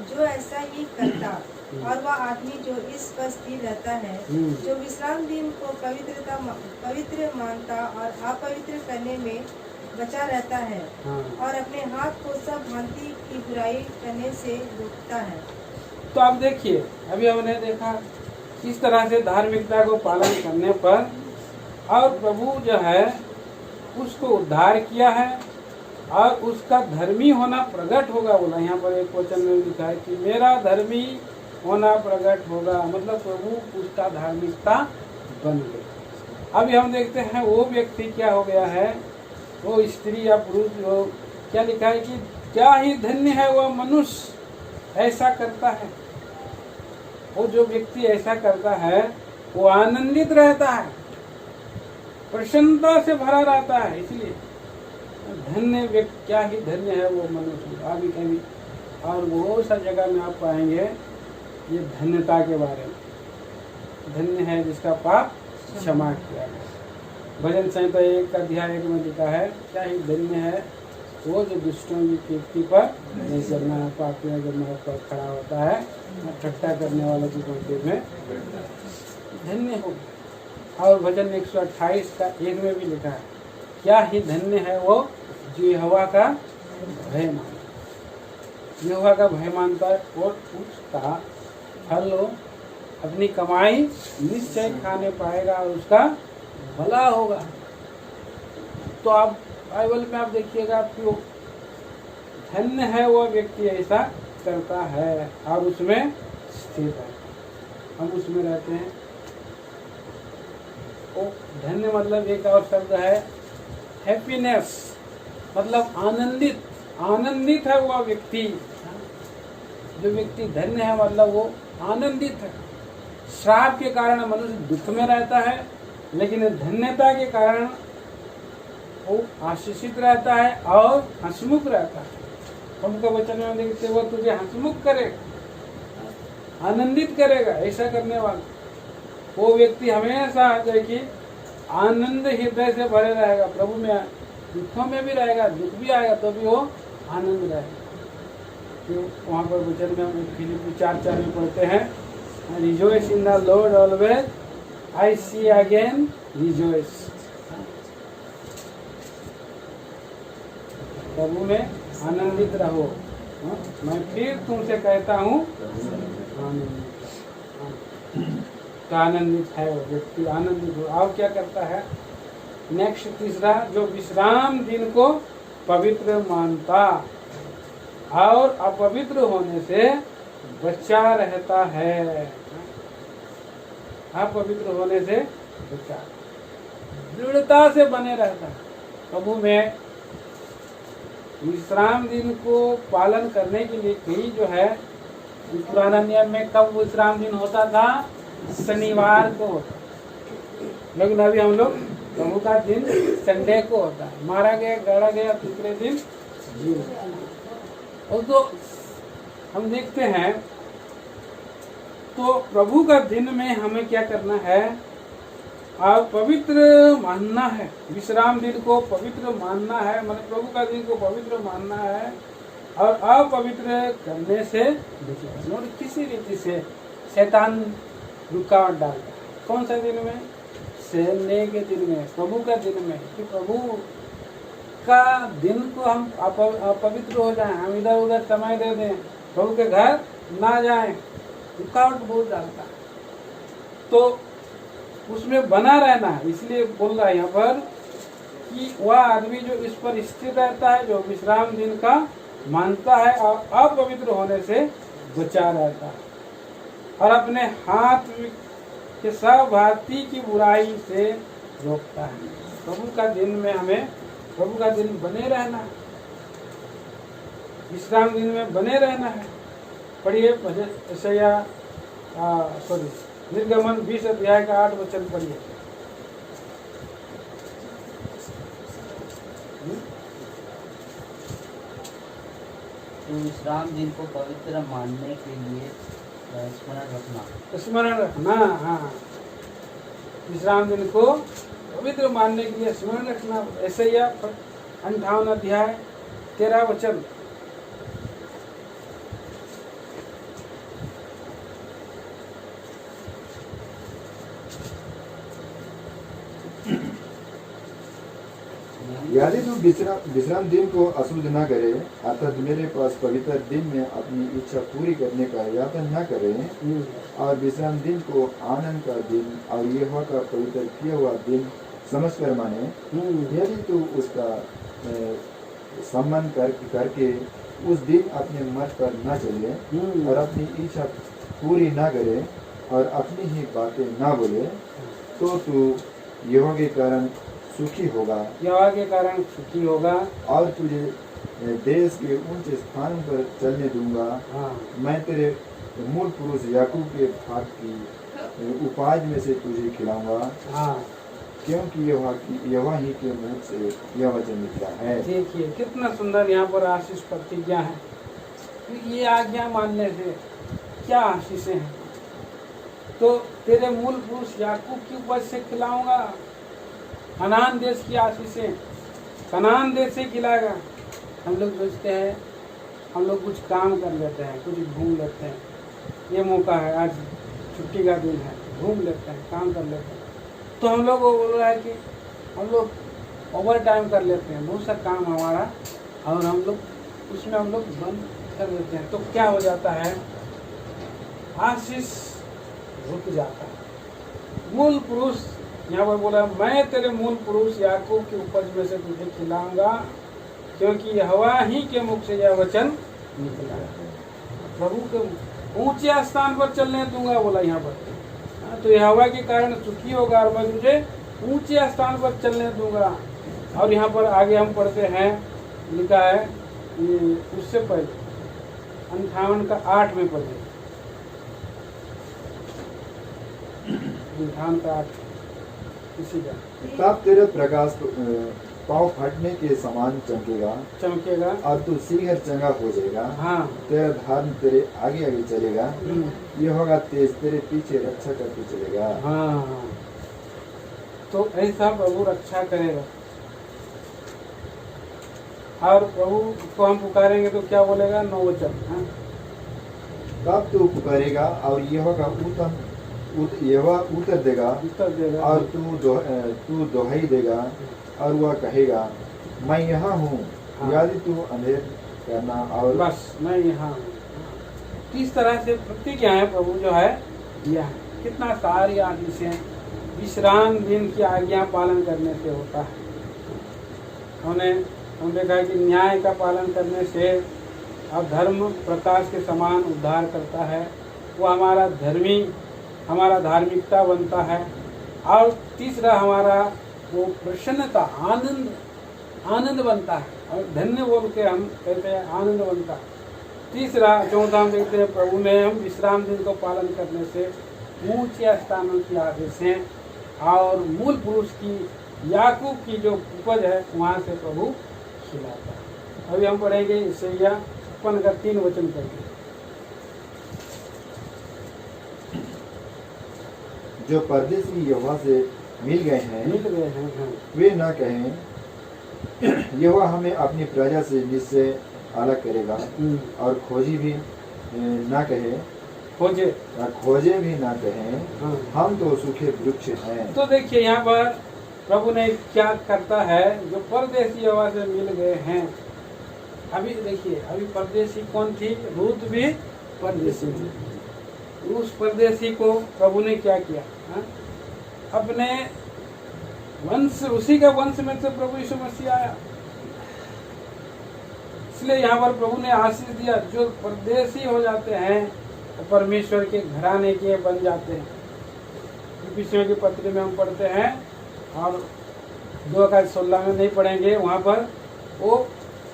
[SPEAKER 5] जो ऐसा ही करता, और वह आदमी जो इस पर स्थिर रहता है, जो विश्राम दिन को पवित्र मानता और अपवित्र करने में बचा रहता है, और अपने हाथ को सब भांति की बुराई करने से रोकता है।
[SPEAKER 1] तो आप देखिए, अभी हमने देखा किस तरह से धार्मिकता को पालन करने पर और प्रभु जो है उसको उद्धार किया है, और उसका धर्मी होना प्रकट होगा। बोला यहाँ पर एक वचन में लिखा है कि मेरा धर्मी होना प्रकट होगा, मतलब प्रभु उसका धार्मिकता बन गई। अभी हम देखते हैं वो व्यक्ति क्या हो गया है, वो स्त्री या पुरुष, जो क्या लिखा है कि क्या ही धन्य है वह मनुष्य ऐसा करता है। वो जो व्यक्ति ऐसा करता है वो आनंदित रहता है, प्रसन्नता से भरा रहता है। इसलिए धन्य व्यक्ति, क्या ही धन्य है वो मनुष्य। अभी कभी और बहुत सा जगह में आप पाएंगे ये धन्यता के बारे में, धन्य है जिसका पाप क्षमा किया गया। भजन संहिता 1 अध्याय 1 में लिखा है, क्या ही धन्य है वो जो दुष्टों की कीर्ति पर नहीं चलना, पापियों के मार्ग पर खड़ा होता है, ठट्टा करने वालों की पंक्ति में धन्य हो। और भजन 128 का 1 में भी लिखा है, क्या ही धन्य है वो जो यहोवा का भय मानता, यहोवा का भय मानता है और उसका फल हो, अपनी कमाई निश्चय खाने पाएगा और उसका भला होगा। तो आप बाइबल में आप देखिएगा, क्यों धन्य है वो व्यक्ति ऐसा करता है और उसमें स्थिर है, हम उसमें रहते हैं। वो धन्य मतलब एक और शब्द है हैप्पीनेस, मतलब आनंदित, आनंदित है वो व्यक्ति। जो व्यक्ति धन्य है मतलब वो आनंदित है। श्राप के कारण मनुष्य दुख में रहता है, लेकिन धन्यता के कारण वो आशीषित रहता है और हंसमुख रहता है। उनका वचन में देखते वो तुझे हंसमुख करेगा, आनंदित करेगा। ऐसा करने वाला वो व्यक्ति हमेशा देखिए आनंद हृदय से भरे रहेगा, प्रभु में दुखों में भी रहेगा, दुख भी आएगा तो भी वो आनंद रहेगा। तो वहाँ पर वचन में हम फिलिप्पी 4:4 में पढ़ते हैं, rejoice in the Lord always, I see again rejoice. प्रभु में आनंदित रहो। मैं फिर तुमसे कहता हूँ आनंदित है वो व्यक्ति, आनंदित हो। अब क्या करता है नेक्स्ट तीसरा, जो विश्राम दिन को पवित्र मानता और अपवित्र होने से बचा रहता है। अपवित्र होने से बचा, दृढ़ता से बने रहता है प्रभु में। विश्राम दिन को पालन करने के लिए कई जो है, पुराना नियम में कब विश्राम दिन होता था? शनिवार को होता, लेकिन अभी हम लोग प्रभु का दिन संडे को होता है। मारा गया, गाड़ा गया, तीसरे दिन जी। और तो हम देखते हैं, तो प्रभु का दिन में हमें क्या करना है? आप पवित्र मानना है, विश्राम दिन को पवित्र मानना है, मतलब प्रभु का दिन को पवित्र मानना है और अपवित्र करने से बचना। और किसी रीति से शैतान रुकावट डालता है। कौन सा दिन में? संडे के दिन में, प्रभु का दिन में, कि प्रभु का दिन को हम अपवित्र हो जाएं, हम इधर उधर समय दे दें, प्रभु के घर ना जाएं, रुकावट बहुत डालता है। तो उसमें बना रहना है। इसलिए बोल रहा है यहाँ पर कि वह आदमी जो इस पर स्थिर रहता है, जो विश्राम दिन का मानता है और अपवित्र होने से बचा रहता है और अपने हाथ के सहभागी की बुराई से रोकता है। प्रभु का दिन में हमें प्रभु का दिन बने रहना है, विश्राम दिन में बने रहना है। पढ़िए निर्गमन 20 अध्याय का 8 वचन पढ़िए।
[SPEAKER 4] तो विश्राम दिन को पवित्र मानने के लिए
[SPEAKER 1] स्मरण रखना। हाँ, विश्राम दिन को पवित्र मानने के लिए स्मरण रखना। ऐसे ही 58 अध्याय 13 वचन।
[SPEAKER 2] यदि तू विश्राम दिन को अशुद्ध न करे, अर्थात मेरे पास पवित्र दिन में अपनी इच्छा पूरी करने का यत्न न करे और विश्राम दिन को आनंद का दिन और यहोवा का पवित्र किया हुआ दिन समझकर माने, यदि तू उसका सम्मान करके उस दिन अपने मत पर न चले और अपनी इच्छा पूरी न करे और अपनी ही बातें न बोले, तो तू यहोवा के कारण सुखी होगा,
[SPEAKER 1] यहोवा के कारण सुखी होगा
[SPEAKER 2] और तुझे देश के ऊंचे स्थान पर चलने दूंगा।
[SPEAKER 1] हाँ।
[SPEAKER 2] मैं तेरे मूल पुरुष याकूब के भाग की उपज में से तुझे खिलाऊंगा।
[SPEAKER 1] हाँ।
[SPEAKER 2] क्योंकि यहोवा ही के मुख से यह वचन निकला है।
[SPEAKER 1] देखिए कितना सुंदर यहाँ पर आशीष प्रतिज्ञा है। ये आज्ञा मानने से क्या आशीषें हैं? तो तेरे मूल पुरुष याकूब की उपज से खिलाऊंगा, कनान देश की आशीषें, कनान देश से खिलाएगा। हम लोग सोचते हैं हम लोग कुछ काम कर लेते हैं, कुछ घूम लेते हैं, ये मौका है, आज छुट्टी का दिन है, घूम लेते हैं, काम कर लेते हैं। तो हम लोग को बोल रहा है कि हम लोग ओवर टाइम कर लेते हैं, बहुत सा काम हमारा, और हम लोग उसमें हम लोग बंद कर देते हैं। तो क्या हो जाता है, आशीष रुक जाता है। मूल पुरुष यहाँ पर बोला, मैं तेरे मूल पुरुष याकूब की उपज में से तुझे खिलाऊंगा, क्योंकि यहोवा ही के मुख से यह वचन निकला। प्रभु के ऊंचे स्थान पर चलने दूंगा बोला यहाँ पर। तो यहोवा के कारण सुखी होगा और मैं तुझे ऊंचे स्थान पर चलने दूंगा। और यहाँ पर आगे हम पढ़ते हैं, लिखा है उससे पहले 58 का 8 में पढ़े, 58 का 8 इसी का।
[SPEAKER 2] तब तेरा प्रकाश पाँव फटने के समान चमकेगा और तू शीघ्र चंगा हो जाएगा।
[SPEAKER 1] हाँ,
[SPEAKER 2] तेरा धर्म तेरे आगे आगे चलेगा, ये होगा तेज तेरे पीछे रक्षा करते चलेगा।
[SPEAKER 1] हाँ, तो ऐसा प्रभु रक्षा करेगा। और प्रभु को हम पुकारेंगे तो क्या बोलेगा, 9 वचन। हाँ?
[SPEAKER 2] तब तू पुकारेगा और ये होगा यहोवा उत्तर देगा और तू दुहाई देगा और वह कहेगा मैं यहाँ हूँ।
[SPEAKER 1] हाँ।
[SPEAKER 2] यदि तू अंधेर करना और
[SPEAKER 1] बस मैं यहाँ हूँ। किस तरह से प्रतिज्ञा है प्रभु जो है यह कितना सारी आदेशें विश्राम दिन की आज्ञा पालन करने से होता है। हम देखा है कि न्याय का पालन करने से और धर्म प्रकाश के समान उद्धार करता है, वो हमारा धार्मिकता बनता है। और तीसरा हमारा वो प्रसन्नता, आनंद बनता है, और धन्य बोल के हम कहते हैं आनंद बनता है। तीसरा चौथा हम देखते हैं, प्रभु ने हम विश्राम दिन को पालन करने से ऊंचे स्थानों की आदेशें और मूल पुरुष की याकूब की जो उपज है वहाँ से प्रभु खिलाता है। अभी हम पढ़ेंगे इसैया 55 का 3 वचन पढ़ेंगे।
[SPEAKER 2] जो परदेसी यहोवा से मिल गए हैं
[SPEAKER 1] हाँ।
[SPEAKER 2] वे न कहें यहोवा हमें अपनी प्रजा से निश्चय अलग करेगा, और खोजी भी न कहे खोजे भी ना कहें।
[SPEAKER 1] हाँ।
[SPEAKER 2] हम तो सूखे वृक्ष हैं।
[SPEAKER 1] तो देखिए यहाँ पर प्रभु ने क्या करता है, जो परदेसी यहोवा से मिल गए हैं। अभी देखिए, अभी परदेसी कौन थी, रूत भी परदेसी थी। उस परदेसी को प्रभु ने क्या किया, हा? अपने वंश, उसी का वंश में से प्रभु यीशु मसीह आया। इसलिए यहाँ पर प्रभु ने आशीष दिया, जो परदेसी हो जाते हैं तो परमेश्वर के घराने के बन जाते हैं। इफिसियों की पत्री में हम पढ़ते हैं, और 2:16 में नहीं पढ़ेंगे, वहाँ पर वो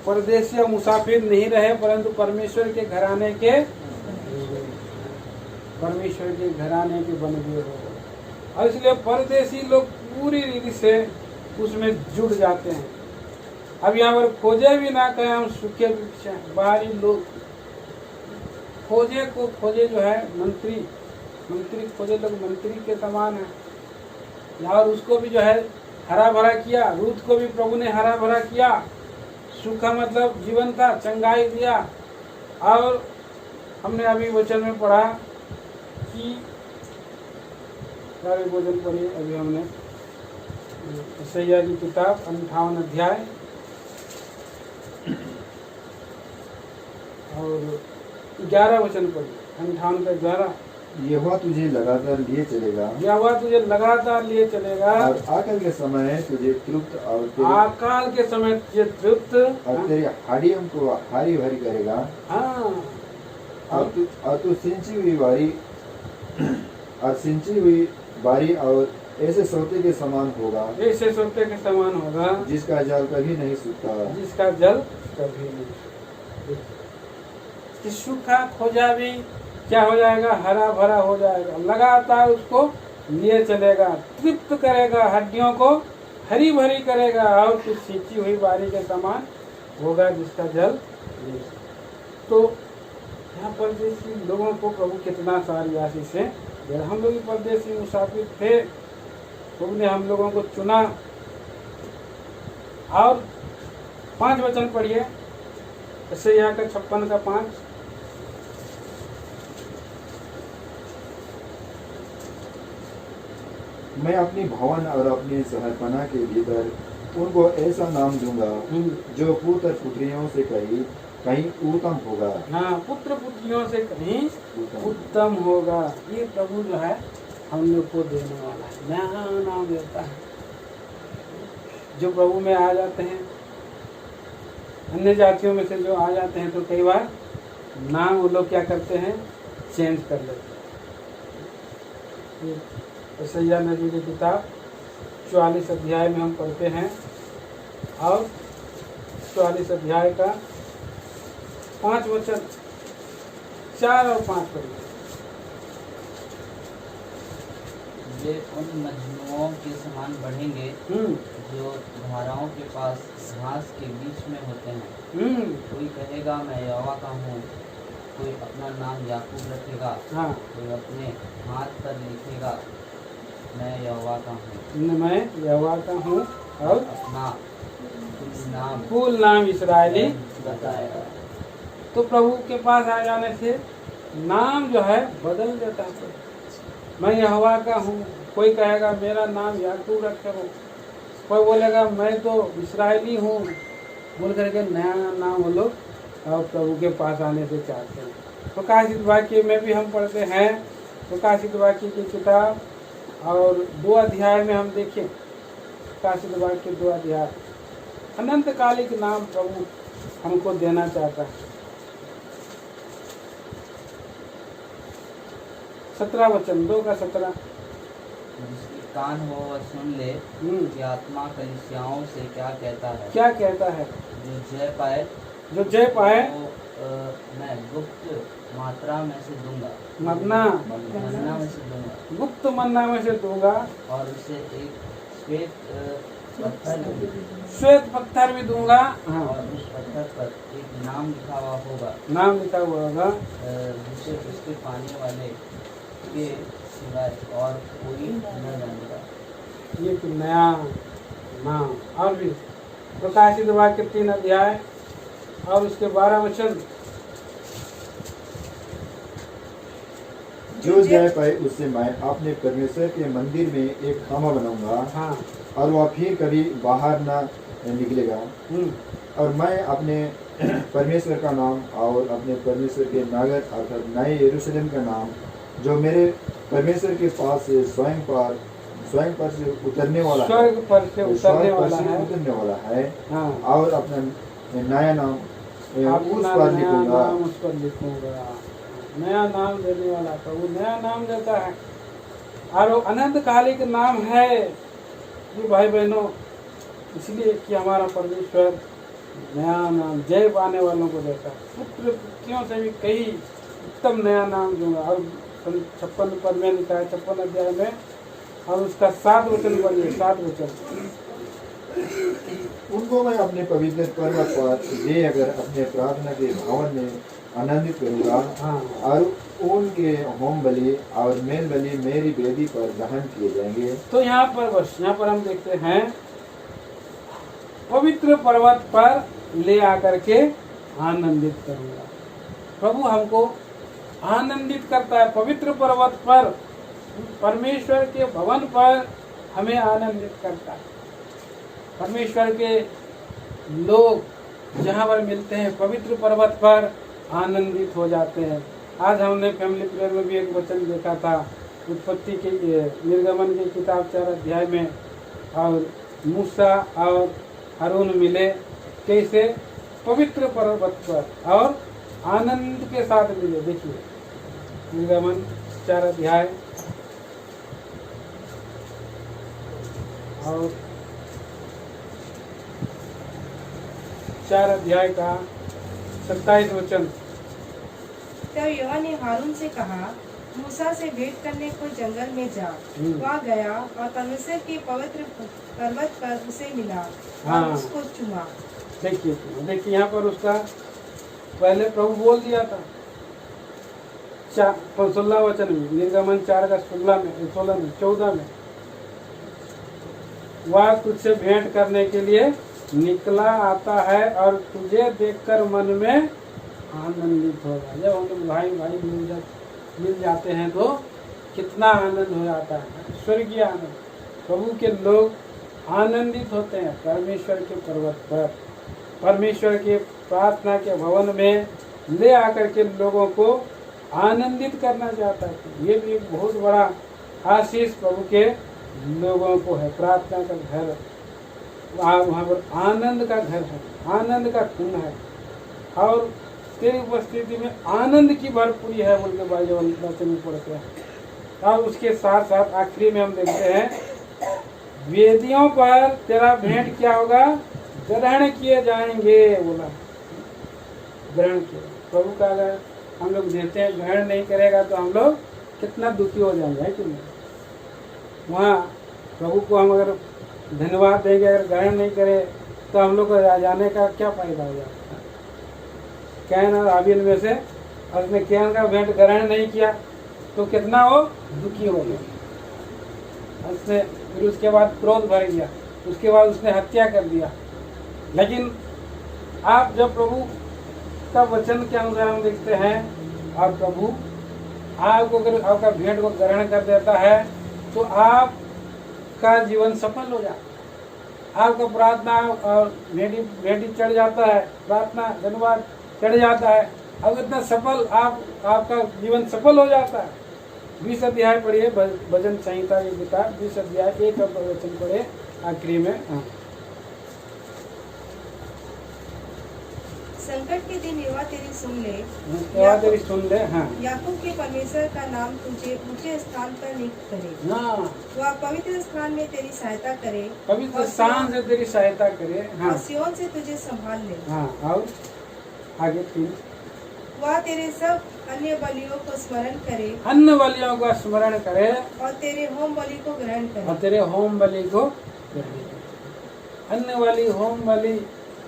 [SPEAKER 1] परदेसी और मुसाफिर नहीं रहे, परंतु परमेश्वर के घराने के बन गए हो। और इसलिए परदेसी लोग पूरी रीति से उसमें जुड़ जाते हैं। अब यहाँ पर खोजे भी ना कहें हम सूखे वृक्ष हैं, बाहरी लोग खोजे जो है मंत्री खोजे लोग मंत्री के समान है। और उसको भी जो है हरा भरा किया, रूत को भी प्रभु ने हरा भरा किया। सूखा मतलब जीवन का चंगाई दिया। और हमने अभी वचन में पढ़ा कि सारे वचन पढ़े अभी हमने, यशायाह की किताब 58 अध्याय और 11 वचन पढ़े, 58 का 11।
[SPEAKER 2] यहोवा तुझे लगातार लिए चलेगा, और आकाल के समय तुझे तृप्त और तेरी हाड़ियों को हरी भरी करेगा।
[SPEAKER 1] हाँ।
[SPEAKER 2] और तू सिंची हुई बारी और ऐसे सोते के समान होगा, जिसका जल कभी नहीं सूखता।
[SPEAKER 1] सूखा खोजा भी क्या हो जाएगा, हरा भरा हो जाएगा। लगातार उसको लिए चलेगा, तृप्त करेगा, हड्डियों को हरी भरी करेगा, और कुछ सींची हुई बारी के समान होगा, जिसका जल नहीं। तो यहाँ परदेसी लोगों को प्रभु कितना सारी आशीष है। हम लोग परदेसी मुसाफिर थे, प्रभु ने हम लोगों को चुना, और 5 वचन पढ़िए, इससे यहाँ का 56 का 5।
[SPEAKER 2] मैं अपनी भवन और अपनी शहरपनाह के भीतर उनको ऐसा नाम दूंगा जो पुत्र पुत्रियों से कहीं कहीं उत्तम होगा।
[SPEAKER 1] हाँ, पुत्र पुत्रियों से कहीं उत्तम होगा। ये प्रभु जो है हम लोग को देने वाला है, नया नाम देता है। जो प्रभु में आ जाते हैं, अन्य जातियों में से जो आ जाते हैं, तो कई बार नाम वो लोग क्या करते हैं, चेंज कर लेते हैं। यशायाह नबी की किताब 44 अध्याय में हम पढ़ते हैं, और 44 अध्याय का 5 वचन, 4 और 5 पढ़िए।
[SPEAKER 4] वे उन मजनुओं के समान बढ़ेंगे जो धाराओं के पास घास के बीच में होते हैं। कोई कहेगा मैं यहोवा का हूँ, कोई अपना नाम याकूब रखेगा, कोई अपने हाथ पर लिखेगा मैं यहोवा का हूँ,
[SPEAKER 1] मैं यहोवा का हूँ, और
[SPEAKER 4] अपना
[SPEAKER 1] कुल नाम इस्राएली
[SPEAKER 4] बताएगा।
[SPEAKER 1] तो प्रभु के पास आ जाने से नाम जो है बदल जाता है। मैं यहोवा का हूँ, कोई कहेगा मेरा नाम याकूब रखो, कोई बोलेगा मैं तो इस्राएली हूँ, बोल करके नया नाम वो लोग और प्रभु के पास आने से चाहते हैं। प्रकाशित वाक्य में भी हम पढ़ते हैं, प्रकाशित वाक्य की किताब और 2 अध्याय में हम देखें, प्रकाशित वाक्य 2 अध्याय, अनंतकालिक नाम प्रभु हमको देना चाहता है। 17 वचन, 2 का 17।
[SPEAKER 4] जिसके कान हो वह सुन ले कि आत्मा कलीसियाओं से क्या कहता है।
[SPEAKER 1] क्या कहता है?
[SPEAKER 4] जो जय पाए,
[SPEAKER 1] जो जय पाए
[SPEAKER 4] मैं गुप्त मात्रा में से दूंगा,
[SPEAKER 1] मन्ना
[SPEAKER 4] में से दूंगा,
[SPEAKER 1] गुप्त मन्ना में से दूंगा,
[SPEAKER 4] और उसे एक
[SPEAKER 1] श्वेत पत्थर भी दूंगा। हाँ।
[SPEAKER 4] और उस पत्थर पर एक नाम लिखा हुआ होगा,
[SPEAKER 1] नाम लिखा हुआ होगा,
[SPEAKER 4] जिसे उसके पाने वाले के सिवाय और कोई न जानेगा।
[SPEAKER 1] ये तो नया नाम। और भी प्रकाशित वाक्य 3 अध्याय और उसके 12 वचन।
[SPEAKER 2] जो जय पाए उससे मैं अपने परमेश्वर के मंदिर में एक खामा बनाऊंगा।
[SPEAKER 1] हाँ।
[SPEAKER 2] और वह फिर कभी बाहर ना निकलेगा। और मैं अपने परमेश्वर का नाम और अपने परमेश्वर के नगर अर्थात नए यरूशलेम का नाम, जो मेरे परमेश्वर के पास से स्वयं पर से उतरने वाला है,
[SPEAKER 1] स्वर्ग पर से उतरने वाला है। हाँ। और
[SPEAKER 2] अपना नया नाम उस पर
[SPEAKER 1] लिखूंगा। नया नाम देने वाला प्रभु नया नाम देता है, और अनंतकालिक नाम है ये भाई बहनों, इसलिए कि हमारा परमेश्वर नया नाम जय पाने वालों को देता है। पुत्र पुत्रियों से भी कई उत्तम नया नाम दूंगा। और 56 पद में लिखा है, 56 अध्याय में, और उसका 7 वचन पढ़िए, 7 वचन।
[SPEAKER 2] उनको मैं अपने पवित्र पर्वत पर ले अगर अपने प्रार्थना के भवन में आनंदित करूंगा। हाँ। और उनके होम बलि और मेल बलि मेरी वेदी पर दहन किए जाएंगे।
[SPEAKER 1] तो यहाँ पर हम देखते हैं, पवित्र पर्वत पर ले आकर के आनंदित करूंगा। प्रभु हमको आनंदित करता है पवित्र पर्वत पर, परमेश्वर के भवन पर हमें आनंदित करता है। परमेश्वर के लोग जहाँ पर मिलते हैं पवित्र पर्वत पर आनंदित हो जाते हैं। आज हमने फैमिली प्रेयर में भी एक वचन देखा था, उत्पत्ति के निर्गमन की किताब 4 अध्याय में, और मूसा और हारून मिले कैसे, पवित्र पर्वत पर और आनंद के साथ मिले। देखिए निर्गमन 4 अध्याय और 4 अध्याय का 27 वचन।
[SPEAKER 5] तब यहोवा ने हारून से कहा, मूसा से भेंट करने को जंगल में जा। वहाँ गया और परमेश्वर के पवित्र पर्वत पर उसे मिला और उसको चूमा।
[SPEAKER 1] देखिए यहाँ पर उसका पहले प्रभु बोल दिया था 16 वचन में, निर्गमन 4 का 14 में, वह तुझसे भेंट करने के लिए निकला आता है और तुझे देखकर मन में आनंदित होगा। जब हम लोग भाई भाई मिल जाते हैं तो कितना आनंद हो जाता है, स्वर्गीय आनंद। प्रभु के लोग आनंदित होते हैं परमेश्वर के पर्वत पर, परमेश्वर के प्रार्थना के भवन में ले आकर के लोगों को आनंदित करना चाहता है। ये भी एक बहुत बड़ा आशीष प्रभु के लोगों को है। प्रार्थना का घर, वहाँ पर आनंद का घर है, आनंद का कुंड है और तेरी उपस्थिति में आनंद की भरपूरी है बोल के बाइबल वचन में पढ़ते हैं। और उसके साथ साथ आखिरी में हम देखते हैं वेदियों पर तेरा भेंट क्या होगा, ग्रहण किए जाएंगे। बोला ग्रहण किए। प्रभु का अगर हम लोग देते हैं, ग्रहण नहीं करेगा तो हम लोग कितना दुखी हो जाएंगे, है कि नहीं। वहाँ प्रभु को हम अगर धन्यवाद देंगे, अगर ग्रहण नहीं करे तो हम लोग को जाने का क्या फायदा हो जाएगा। कैन और हाबिल में से उसने कैन का भेंट ग्रहण नहीं किया तो कितना वो दुखी हो गया। उसने फिर उसके बाद क्रोध भर गया, उसके बाद उसने हत्या कर दिया। लेकिन आप जब प्रभु का वचन के अनुसार हम देखते हैं और प्रभु आपको अगर आपका भेंट को ग्रहण कर देता है तो आपका जीवन सफल हो जाता है। आपका प्रार्थना और भेंटी चढ़ जाता है, प्रार्थना धन्यवाद चढ़ जाता है। अब इतना सफल आपका जीवन सफल हो जाता है। 20 अध्याय पढ़िए भजन संहिता की किताब 20 अध्याय 1 वचन पढ़े आखिरी में।
[SPEAKER 5] संकट के दिन यहोवा तेरी सुन ले,
[SPEAKER 1] यहोवा तेरी सुन ले। हाँ,
[SPEAKER 5] याकूब के परमेश्वर का नाम तुझे ऊंचे स्थान पर नियुक्त करे।
[SPEAKER 1] हाँ,
[SPEAKER 5] वह पवित्र स्थान में तेरी सहायता करे,
[SPEAKER 1] पवित्र स्थान से तेरी सहायता करे। हाँ,
[SPEAKER 5] और सिय्योन से तुझे संभाल ले।
[SPEAKER 1] हाँ, और आगे 3
[SPEAKER 5] वह तेरे सब अन्य बलियों को स्मरण करे,
[SPEAKER 1] अन्य बलियों का स्मरण करे
[SPEAKER 5] और तेरे होम बलि को ग्रहण करे।
[SPEAKER 1] और तेरे होम बलि को ग्रहण करे। अन्य बलि, होम बलि,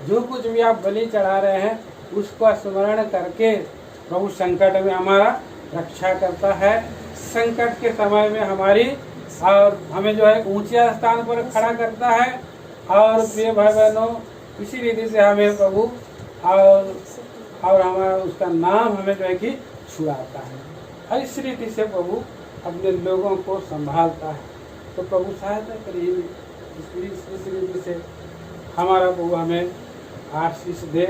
[SPEAKER 1] जो कुछ भी आप बलि चढ़ा रहे हैं उसका स्मरण करके प्रभु संकट में हमारा रक्षा करता है। संकट के समय में हमारी और हमें जो है ऊंचे स्थान पर खड़ा करता है। और प्रिय भाई बहनों, इसी रीति से हमें प्रभु और हमारा उसका नाम हमें जो है कि छुड़ाता है। और इस रीति से प्रभु अपने लोगों को संभालता है। तो प्रभु सहायता करिए, इस रीति से हमारा प्रभु हमें आशीष दे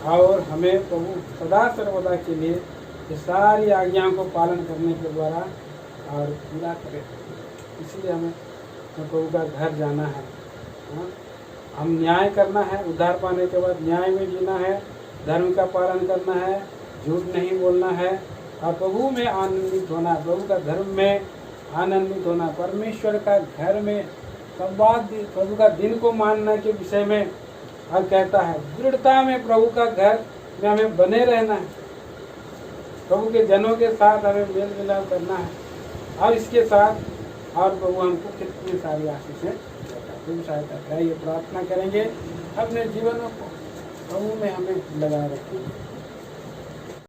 [SPEAKER 1] और हमें प्रभु सदा सर्वदा के लिए ये सारी आज्ञाओं को पालन करने के द्वारा और पूरा करे। इसलिए हमें प्रभु का घर जाना है। हम न्याय करना है, उद्धार पाने के बाद न्याय में जीना है, धर्म का पालन करना है, झूठ नहीं बोलना है और प्रभु में आनंदित होना, प्रभु का धर्म में आनंदित होना, परमेश्वर का घर में संवाद, प्रभु का दिन को मानने के विषय में और कहता है दृढ़ता में प्रभु का घर में हमें बने रहना है। प्रभु के जनों के साथ हमें मेल मिलाप करना है और इसके साथ और प्रभु हमको कितनी सारी आशीषें प्रभु सहायता कराइए। प्रार्थना करेंगे अपने जीवनों को प्रभु में हमें लगाए रखिए।